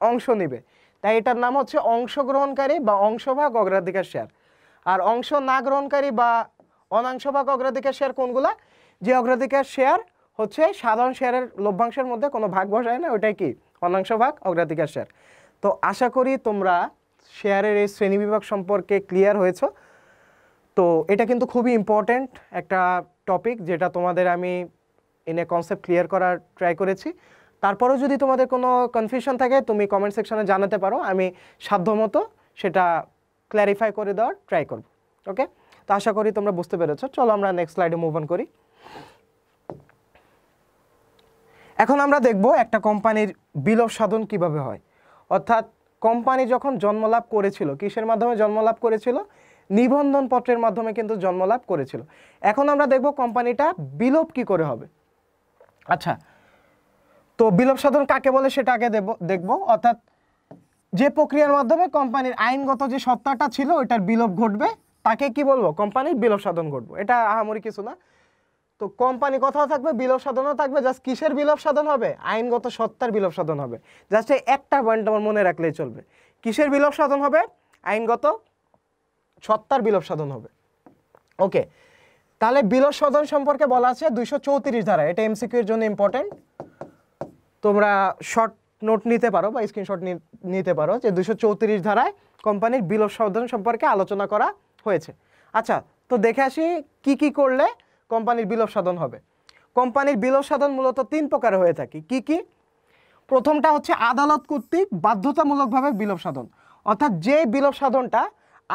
অংশ নিবে। তাই এটার নাম হচ্ছে অংশগ্রহণকারী বা অংশভাগ অগ্রাধিকার শেয়ার। আর অংশ না গ্রহণকারী বা অনাংশভাগ অগ্রাধিকার শেয়ার কোনগুলা? যে অগ্রাধিকার শেয়ার হচ্ছে সাধারণ শেয়ারের লভ্যাংশের মধ্যে কোনো ভাগ বসায় না, ওইটাই কি অনাংশভাগ অগ্রাধিকার শেয়ার। তো আশা করি তোমরা শেয়ারের এই শ্রেণীবিভাগ সম্পর্কে ক্লিয়ার হয়েছো। তো এটা কিন্তু খুবই ইম্পর্ট্যান্ট একটা টপিক, যেটা তোমাদের আমি ইনে কনসেপ্ট ক্লিয়ার করার ট্রাই করেছি। তারপরেও যদি তোমাদের কোনো কনফিউশন থাকে তুমি কমেন্ট সেকশনে জানাতে পারো, আমি সাধ্যমতো সেটা ক্ল্যারিফাই করে দেওয়ার ট্রাই করব। ওকে, তো আশা করি তোমরা বুঝতে পেরেছো। চলো আমরা নেক্সট স্লাইডে মুভ অন করি। এখন আমরা দেখব একটা কোম্পানির বিলোপ সাধন কিভাবে হয়। অর্থাৎ কোম্পানি যখন জন্মলাভ করেছিল, কিসের মাধ্যমে জন্মলাভ করেছিল? নিবন্ধন পত্রের মাধ্যমে কিন্তু জন্মলাভ করেছিল। এখন আমরা দেখব কোম্পানিটা বিলোপ কি করে হবে। আচ্ছা, তো বিলোপ সাধন কাকে বলে সেটা আগে দেখব। অর্থাৎ যে প্রক্রিয়ার মাধ্যমে কোম্পানির আইনগত যে সত্তাটা ছিল ওইটার বিলোপ ঘটবে তাকে কি বলবো? কোম্পানির বিলোপ সাধন ঘটবে। এটা আহামরি কিছু না। তো কোম্পানি কোথাও থাকবে, বিলোপ সাধনও থাকবে। জাস্ট কিসের বিলোপ সাধন হবে? আইনগত সত্তার বিলোপ সাধন হবে। জাস্ট একটা পয়েন্ট আমার মনে রাখলেই চলবে। কিসের বিলোপ সাধন হবে? আইনগত সত্তার বিলোপ সাধন হবে। ওকে, তাহলে বিলোপ সাধন সম্পর্কে বলা আছে 234 ধারা। এটা এমসিকিউ এর জন্য ইম্পর্টেন্ট, তোমরা শর্ট নোট নিতে পারো বা স্ক্রিনশট নিতে পারো যে 234 ধারায় কোম্পানির বিলোপ সাধন সম্পর্কে আলোচনা করা হয়েছে। আচ্ছা, তো দেখে আসি কি কি করলে কোম্পানির বিলোপ সাধন হবে। কোম্পানির বিলোপ সাধন মূলত 3 প্রকার হয়ে থাকে। কি কি? প্রথমটা হচ্ছে আদালত কর্তৃক বাধ্যতামূলকভাবে বিলোপ সাধন। অর্থাৎ যে বিলোপ সাধনটা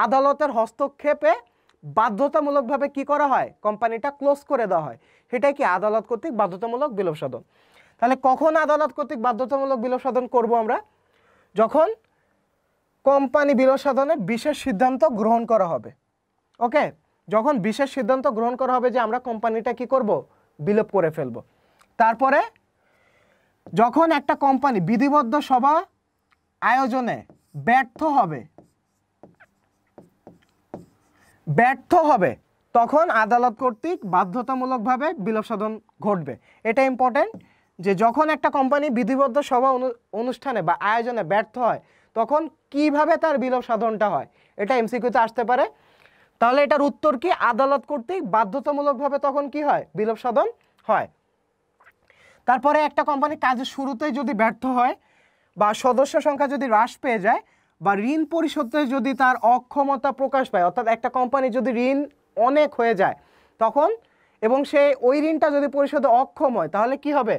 আদালতের হস্তক্ষেপে বাধ্যতামূলকভাবে কি করা হয়? কোম্পানিটা ক্লোজ করে দেওয়া হয়, সেটাই কি আদালত কর্তৃক বাধ্যতামূলক বিলোপ সাধন। তাহলে কখন আদালত কর্তৃক বাধ্যতামূলক বিলোপ সাধন করব আমরা? যখন কোম্পানি বিলোপ সাধনে বিশেষ সিদ্ধান্ত গ্রহণ করা হবে। ওকে, যখন বিশেষ সিদ্ধান্ত গ্রহণ করা হবে যে আমরা কোম্পানিটা কি করব? বিলোপ করে ফেলব। তারপরে যখন একটা কোম্পানি বিধিবদ্ধ সভা আয়োজনে ব্যর্থ হবে তখন আদালত কর্তৃক বাধ্যতামূলকভাবে বিলোপ সাধন ঘটবে। এটা ইম্পর্টেন্ট যে যখন একটা কোম্পানি বিধিবদ্ধ সভা অনুষ্ঠানে বা আয়োজনে ব্যর্থ হয় তখন কিভাবে তার বিলোপ সাধনটা হয়, এটা এমসিকিউতে আসতে পারে। তাহলে এটার উত্তর কি? আদালত কর্তৃক বাধ্যতামূলকভাবে তখন কি হয়? বিলোপ সাধন হয়। তারপরে একটা কোম্পানি কাজের শুরুতেই যদি ব্যর্থ হয় বা সদস্য সংখ্যা যদি হ্রাস পেয়ে যায় বা ঋণ পরিশোধে যদি তার অক্ষমতা প্রকাশ পায়, অর্থাৎ একটা কোম্পানি যদি ঋণ অনেক হয়ে যায় তখন এবং সে ওই ঋণটা যদি পরিশোধে অক্ষম হয় তাহলে কি হবে?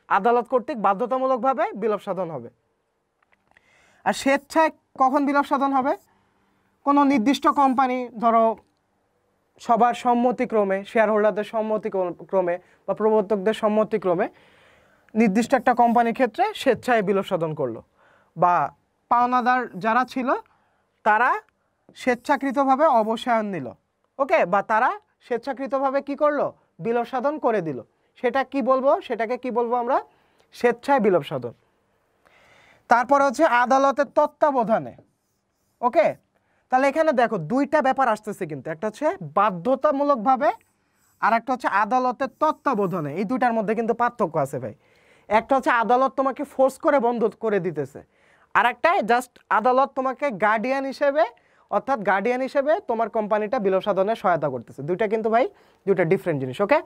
আদালত কর্তৃক বাধ্যতামূলকভাবে বিলোপ সাধন হবে। আর স্বেচ্ছায় কখন বিলোপ সাধন হবে? কোনো নির্দিষ্ট কোম্পানি ধরো সবার সম্মতিক্রমে, শেয়ার হোল্ডারদের সম্মতিক্রমে বা প্রবর্তকদের সম্মতিক্রমে নির্দিষ্ট একটা কোম্পানির ক্ষেত্রে স্বেচ্ছায় বিলোপ সাধন করলো, বা পাওনাদার যারা ছিল তারা স্বেচ্ছাকৃতভাবে অবসায়ন নিল। ওকে, বা তারা স্বেচ্ছাকৃতভাবে কি করলো? বিলোপ সাধন করে দিল। সেটা কি বলবো? সেটাকে কি বলবো আমরা? স্বেচ্ছায় বিলোপ সাধন। তারপর হচ্ছে আদালতের তত্ত্বাবধানে। ওকে, তাহলে এখানে দেখো দুইটা ব্যাপার আসতেছে কিন্তু, একটা হচ্ছে বাধ্যতামূলকভাবে আর একটা হচ্ছে আদালতের তত্ত্বাবধানে। এই দুইটার মধ্যে কিন্তু পার্থক্য আছে ভাই। একটা হচ্ছে আদালত তোমাকে ফোর্স করে বন্ধ করে দিতেছে, আর একটা জাস্ট আদালত তোমাকে গার্ডিয়ান হিসেবে, অর্থাৎ গার্ডিয়ান হিসেবে তোমার কোম্পানিটা বিলোপ সাধনে সহায়তা করতেছে। দুইটা কিন্তু ভাই দুইটা ডিফারেন্ট জিনিস। ওকে,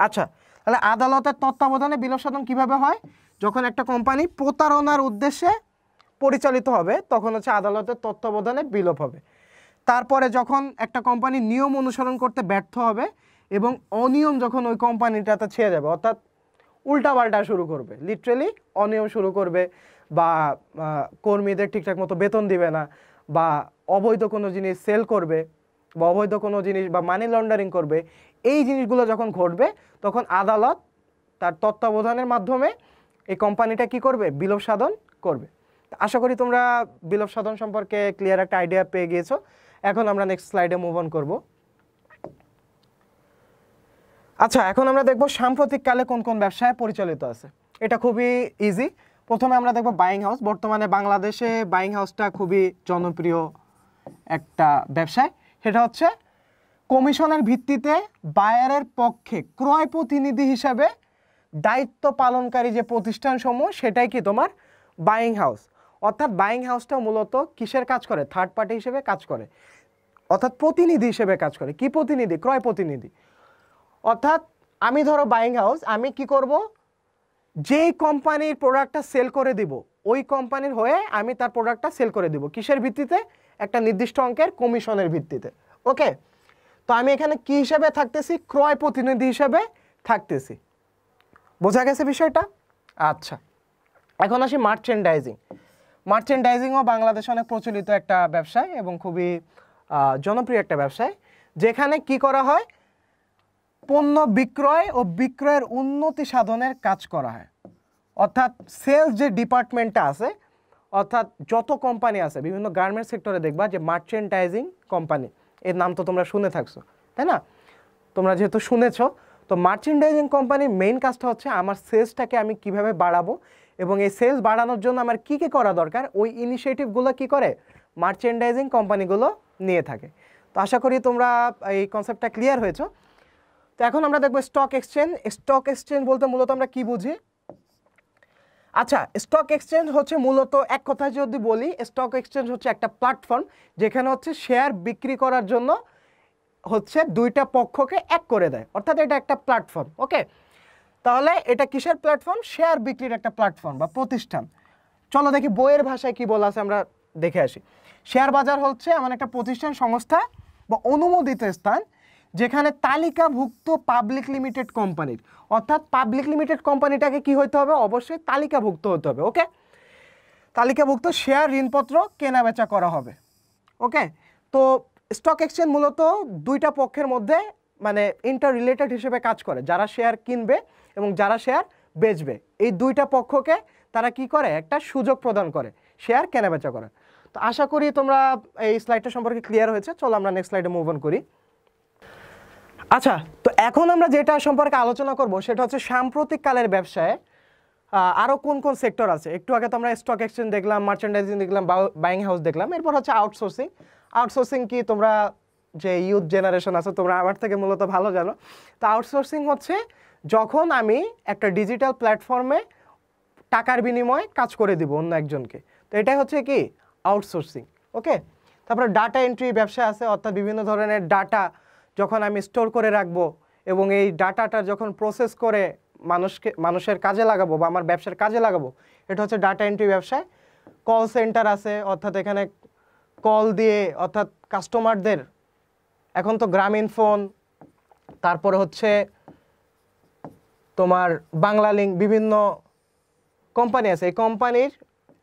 আচ্ছা, তাহলে আদালতের তত্ত্বাবধানে বিলোপ সাধন কিভাবে হয়? যখন একটা কোম্পানি প্রতারণার উদ্দেশ্যে পরিচালিত হবে তখন হচ্ছে আদালতের তত্ত্বাবধানে বিলোপ হবে। তারপরে যখন একটা কোম্পানি নিয়ম অনুসরণ করতে ব্যর্থ হবে এবং অনিয়ম যখন ওই কোম্পানিটাতে ছেয়ে যাবে, অর্থাৎ উল্টাপাল্টা শুরু করবে, লিটারেলি অনিয়ম শুরু করবে, বা কর্মীদের ঠিকঠাক মতো বেতন দিবে না, বা অবৈধ কোনো জিনিস সেল করবে, বা অবৈধ কোনো জিনিস বা মানি লন্ডারিং করবে, এই জিনিসগুলো যখন ঘটবে তখন আদালত তার তত্ত্বাবধানের মাধ্যমে এই কোম্পানিটা কি করবে? বিলোপ সাধন করবে। আশা করি তোমরা বিলোপ সাধন সম্পর্কে ক্লিয়ার একটা আইডিয়া পেয়ে গিয়েছো। এখন আমরা নেক্সট স্লাইডে মুভ অন করব। আচ্ছা, এখন আমরা দেখব সাম্প্রতিককালে কোন কোন ব্যবসায় পরিচালিত আছে। এটা খুবই ইজি। প্রথমে আমরা দেখব বাইং হাউস। বর্তমানে বাংলাদেশে বাইং হাউসটা খুবই জনপ্রিয় একটা ব্যবসায়। সেটা হচ্ছে কমিশনের ভিত্তিতে বায়ারের পক্ষে ক্রয় প্রতিনিধি হিসাবে দায়িত্ব পালনকারী যে প্রতিষ্ঠানসমূহ সেটাই কি তোমার বাইং হাউস। অর্থাৎ বাইং হাউসটা মূলত কিসের কাজ করে? থার্ড পার্টি হিসেবে কাজ করে, অর্থাৎ প্রতিনিধি হিসেবে কাজ করে। কি প্রতিনিধি? ক্রয় প্রতিনিধি। অর্থাৎ আমি ধরো বাইং হাউস, আমি কি করব, যেই কোম্পানির প্রোডাক্টটা সেল করে দিব ওই কোম্পানির হয়ে আমি তার প্রোডাক্টটা সেল করে দিব। কিসের ভিত্তিতে? একটা নির্দিষ্ট অঙ্কের কমিশনের ভিত্তিতে। ওকে, তো আমি এখানে কি হিসেবে থাকতেছি? ক্রয় প্রতিনিধি হিসেবে থাকতেছি। বোঝা গেছে বিষয়টা? আচ্ছা, এখন আসি মার্চেন্ডাইজিং। মার্চেন্ডাইজিংও বাংলাদেশে অনেক প্রচলিত একটা ব্যবসায় এবং খুবই জনপ্রিয় একটা ব্যবসায়, যেখানে কি করা হয়? পণ্য বিক্রয় ও বিক্রয়ের উন্নতি সাধনের কাজ করা হয়। অর্থাৎ সেলস যে ডিপার্টমেন্টটা আছে, অর্থাৎ যত কোম্পানি আছে বিভিন্ন গার্মেন্টস সেক্টরে দেখবা যে মার্চেন্ডাইজিং কোম্পানি, এর নাম তো তোমরা শুনে থাকছো, তাই না? তোমরা যেহেতু শুনেছো, তো মার্চেন্ডাইজিং কোম্পানির মেইন কাজটা হচ্ছে আমার সেলসটাকে আমি কিভাবে বাড়াবো এবং এই সেলস বাড়ানোর জন্য আমার কী কী করা দরকার, ওই ইনিশিয়েটিভগুলো কি করে মার্চেন্ডাইজিং কোম্পানিগুলো নিয়ে থাকে। তো আশা করি তোমরা এই কনসেপ্টটা ক্লিয়ার হয়েছো। তো এখন আমরা দেখবো স্টক এক্সচেঞ্জ। স্টক এক্সচেঞ্জ বলতে মূলত আমরা কি বুঝি? আচ্ছা, স্টক এক্সচেঞ্জ হচ্ছে মূলত, এক কথায় যদি বলি, স্টক এক্সচেঞ্জ হচ্ছে একটা প্ল্যাটফর্ম যেখানে হচ্ছে শেয়ার বিক্রি করার জন্য হচ্ছে দুইটা পক্ষকে এক করে দেয়, অর্থাৎ এটা একটা প্ল্যাটফর্ম। ওকে, তাহলে এটা কিসের প্ল্যাটফর্ম? শেয়ার বিক্রির একটা প্ল্যাটফর্ম বা প্রতিষ্ঠান। চলো দেখি বইয়ের ভাষায় কি বলা আছে, আমরা দেখে আসি। শেয়ার বাজার হচ্ছে এমন একটা প্রতিষ্ঠান, সংস্থা বা অনুমোদিত স্থান যেখানে তালিকাভুক্ত পাবলিক লিমিটেড কোম্পানির, অর্থাৎ পাবলিক লিমিটেড কোম্পানিটাকে কি হতে হবে? অবশ্যই তালিকাভুক্ত হতে হবে। ওকে, তালিকাভুক্ত শেয়ার ঋণপত্র কেনা বেচা করা হবে। ওকে, তো স্টক এক্সচেঞ্জ মূলত দুইটা পক্ষের মধ্যে মানে ইন্টার রিলেটেড হিসেবে কাজ করে। যারা শেয়ার কিনবে এবং যারা শেয়ার বেচবে, এই দুইটা পক্ষকে তারা কি করে? একটা সুযোগ প্রদান করে শেয়ার কেনা বেচা করার। তো আশা করি তোমরা এই স্লাইডটা সম্পর্কে ক্লিয়ার হয়েছে। চলো আমরা নেক্সট স্লাইডে মুভ অন করি। আচ্ছা, তো এখন আমরা যেটা সম্পর্কে আলোচনা করব সেটা হচ্ছে সাম্প্রতিক কালের ব্যবসায় আরও কোন কোন সেক্টর আছে। একটু আগে তো আমরা স্টক এক্সচেঞ্জ দেখলাম, মার্চেন্ডাইজিং দেখলাম, বাইং হাউস দেখলাম, এরপর হচ্ছে আউটসোর্সিং। আউটসোর্সিং কি, তোমরা যে ইউথ জেনারেশন আছে তোমরা আমার থেকে মূলত ভালো জানো। তো আউটসোর্সিং হচ্ছে যখন আমি একটা ডিজিটাল প্ল্যাটফর্মে টাকার বিনিময়ে কাজ করে দিব অন্য একজনকে, তো এটাই হচ্ছে কি আউটসোর্সিং। ওকে, তারপরে ডাটা এন্ট্রি ব্যবসা আছে, অর্থাৎ বিভিন্ন ধরনের ডাটা যখন আমি স্টোর করে রাখবো এবং এই ডাটাটা যখন প্রসেস করে মানুষের কাজে লাগাবো বা আমার ব্যবসার কাজে লাগাবো, এটা হচ্ছে ডাটা এন্ট্রি ব্যবসায়। কল সেন্টার আছে, অর্থাৎ এখানে কল দিয়ে, অর্থাৎ কাস্টমারদের, এখন তো গ্রামীণ ফোন, তারপরে হচ্ছে তোমার বাংলা লিঙ্ক, বিভিন্ন কোম্পানি আছে, এই কোম্পানির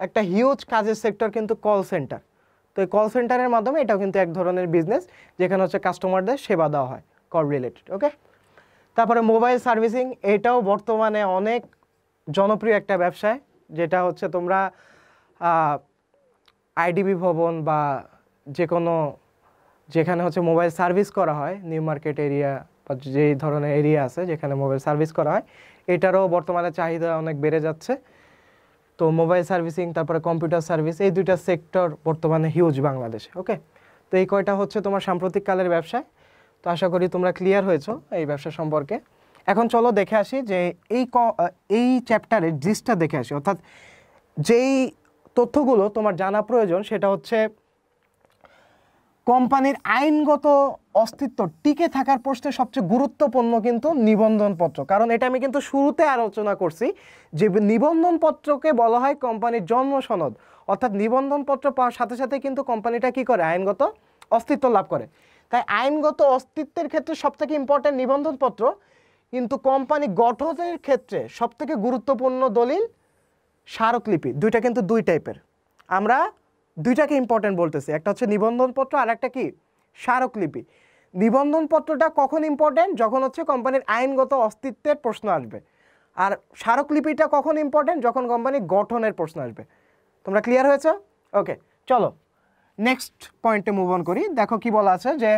একটা হিউজ কাজের সেক্টর কিন্তু কল সেন্টার। তো এই কল সেন্টারের মাধ্যমে এটাও কিন্তু এক ধরনের বিজনেস, যেখানে হচ্ছে কাস্টমারদের সেবা দেওয়া হয় কল রিলেটেড। ওকে, তারপরে মোবাইল সার্ভিসিং, এটাও বর্তমানে অনেক জনপ্রিয় একটা ব্যবসায়, যেটা হচ্ছে তোমরা আইডিবি ভবন বা যে কোনো যেখানে হচ্ছে মোবাইল সার্ভিস করা হয়, নিউ মার্কেট এরিয়া বা যেই ধরনের এরিয়া আছে যেখানে মোবাইল সার্ভিস করা হয়, এটারও বর্তমানে চাহিদা অনেক বেড়ে যাচ্ছে। তো মোবাইল সার্ভিসিং, তারপরে কম্পিউটার সার্ভিস, এই দুইটা সেক্টর বর্তমানে হিউজ বাংলাদেশে। ওকে, তো এই কয়টা হচ্ছে তোমার সাম্প্রতিক কালের ব্যবসায়। তো আশা করি তোমরা ক্লিয়ার হয়েছো এই ব্যবসা সম্পর্কে। এখন চলো দেখে আসি যে এই চ্যাপ্টারের জিসটা দেখে আসি, অর্থাৎ যেই তথ্যগুলো তোমার জানা প্রয়োজন সেটা হচ্ছে কোম্পানির আইনগত অস্তিত্ব টিকে থাকার প্রশ্নে সবচেয়ে গুরুত্বপূর্ণ কিন্তু নিবন্ধনপত্র। কারণ এটা আমি কিন্তু শুরুতে আলোচনা করছি যে নিবন্ধনপত্রকে বলা হয় কোম্পানির জন্ম সনদ, অর্থাৎ নিবন্ধনপত্র পাওয়ার সাথে সাথে কিন্তু কোম্পানিটা কি করে? আইনগত অস্তিত্ব লাভ করে। তাই আইনগত অস্তিত্বের ক্ষেত্রে সবথেকে ইম্পর্টেন্ট নিবন্ধনপত্র, কিন্তু কোম্পানি গঠনের ক্ষেত্রে সবথেকে গুরুত্বপূর্ণ দলিল স্মারকলিপি। দুইটা কিন্তু দুই টাইপের, আমরা দুইটাকে ইম্পর্টেন্ট বলতেছি, একটা হচ্ছে নিবন্ধনপত্র আর একটা কি স্মারকলিপি। নিবন্ধনপত্রটা কখন ইম্পর্টেন্ট? যখন হচ্ছে কোম্পানির আইনগত অস্তিত্বের প্রশ্ন আসবে। আর স্মারকলিপিটা কখন ইম্পর্টেন্ট? যখন কোম্পানি গঠনের প্রশ্ন আসবে। তোমরা ক্লিয়ার হয়েছে? ওকে, চলো নেক্সট পয়েন্টে মুভ অন করি। দেখো কি বলা আছে যে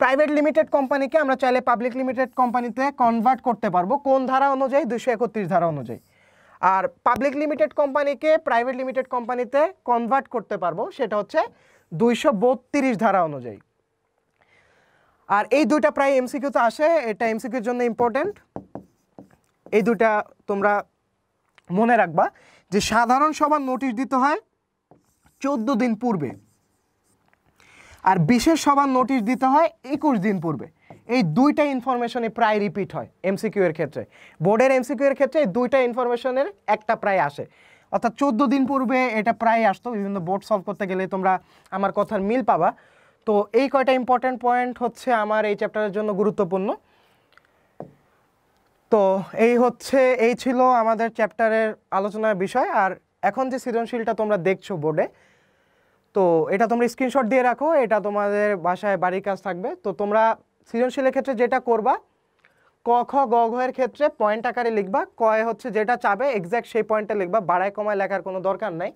প্রাইভেট লিমিটেড কোম্পানিকে আমরা চাইলে পাবলিক লিমিটেড কোম্পানিতে কনভার্ট করতে পারবো কোন ধারা অনুযায়ী? 231 ধারা অনুযায়ী। আর পাবলিক লিমিটেড কোম্পানিকে প্রাইভেট লিমিটেড কোম্পানিতে কনভার্ট করতে পারবো সেটা হচ্ছে 232 ধারা অনুযায়ী। আর এই দুইটা প্রায় এমসিকিউতে আসে, এটা এমসিকিউর জন্য ইম্পর্টেন্ট। এই দুইটা তোমরা মনে রাখবা যে সাধারণ সভার নোটিশ দিতে হয় 14 দিন পূর্বে, আর বিশেষ সভার নোটিশ দিতে হয় 21 দিন পূর্বে। এই দুইটা ইনফরমেশনই প্রায় রিপিট হয় এমসিকিউ এর ক্ষেত্রে। বোর্ডের এমসিকিউ এর ক্ষেত্রে এই দুইটা ইনফরমেশনের একটা প্রায় আসে, অর্থাৎ 14 দিন পূর্বে এটা প্রায় আসতো। বিভিন্ন বোর্ড সলভ করতে গেলে তোমরা আমার কথার মিল পাবা। তো এই কয়টা ইম্পর্টেন্ট পয়েন্ট হচ্ছে আমার এই চ্যাপ্টারের জন্য গুরুত্বপূর্ণ। তো এই ছিল আমাদের চ্যাপ্টারের আলোচনার বিষয়। আর এখন যে সৃজনশীলটা তোমরা দেখছো বোর্ডে, তো এটা তোমরা স্ক্রিনশট দিয়ে রাখো, এটা তোমাদের বাসায় বাড়ির কাজ থাকবে। তো তোমরা সৃজনশীলের ক্ষেত্রে যেটা করবা, ক খ গ ঘ এর ক্ষেত্রে পয়েন্ট আকারে লিখবা, ক হচ্ছে যেটা চাবে এক্স্যাক্ট সেই পয়েন্টটা লিখবা, বাড়ায় কমায় লেখার কোনো দরকার নাই।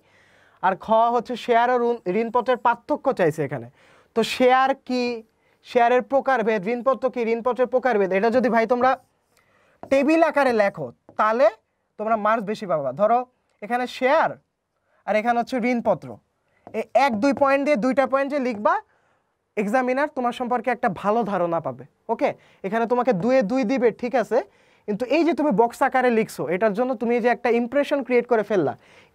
আর খ হচ্ছে শেয়ার ও ঋণপত্রের পার্থক্য চাইছে এখানে। তো শেয়ার কি, শেয়ারের প্রকারভেদ, ঋণপত্র কি, ঋণপত্রের প্রকারভেদ, এটা যদি ভাই তোমরা টেবিল আকারে লেখো তাহলে তোমরা মার্কস বেশি পাবা। ধরো এখানে শেয়ার আর এখানে হচ্ছে ঋণপত্র, এই 1-2 পয়েন্ট দিয়ে দুইটা পয়েন্ট যে লিখবা, এক্সামিনার তোমার সম্পর্কে একটা ভালো ধারণা পাবে। ওকে, এখানে তোমাকে 2-এ 2 দিবে, ঠিক আছে, কিন্তু এই যে তুমি বক্স আকারে লিখছো, এটার জন্য তুমি যে একটা ইমপ্রেশন ক্রিয়েট করে ফেললা,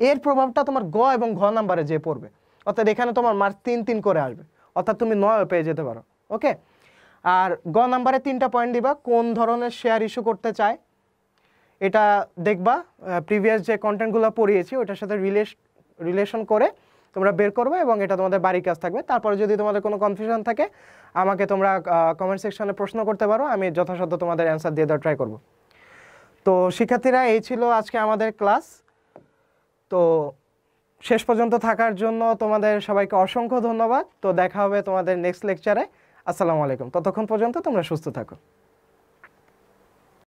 এর প্রভাবটা তোমার গ এবং ঘ নাম্বারে যে পড়বে, অর্থাৎ এখানে তোমার মার্কস 3-3 করে আসবে, অর্থাৎ তুমি 9 পেয়ে যেতে পারো। ওকে, আর গ নাম্বারে 3টা পয়েন্ট দিবা, কোন ধরনের শেয়ার ইস্যু করতে চায় এটা দেখবা, প্রিভিয়াস যে কন্টেন্টগুলো পড়িয়েছি ওটার সাথে রিলেশন করে তোমরা বের করবে, এবং এটা তোমাদের বাড়ির কাজ থাকবে। তারপরে যদি তোমাদের কোনো কনফিউশন থাকে আমাকে তোমরা কমেন্ট সেকশনে প্রশ্ন করতে পারো, আমি যথাসাধ্য তোমাদের অ্যান্সার দিয়ে দেওয়ার ট্রাই করব। তো শিক্ষার্থীরা, এই ছিল আজকে আমাদের ক্লাস। তো শেষ পর্যন্ত থাকার জন্য তোমাদের সবাইকে অসংখ্য ধন্যবাদ। তো দেখা হবে তোমাদের নেক্সট লেকচারে। আসসালামু আলাইকুম। ততক্ষণ পর্যন্ত তোমরা সুস্থ থাকো।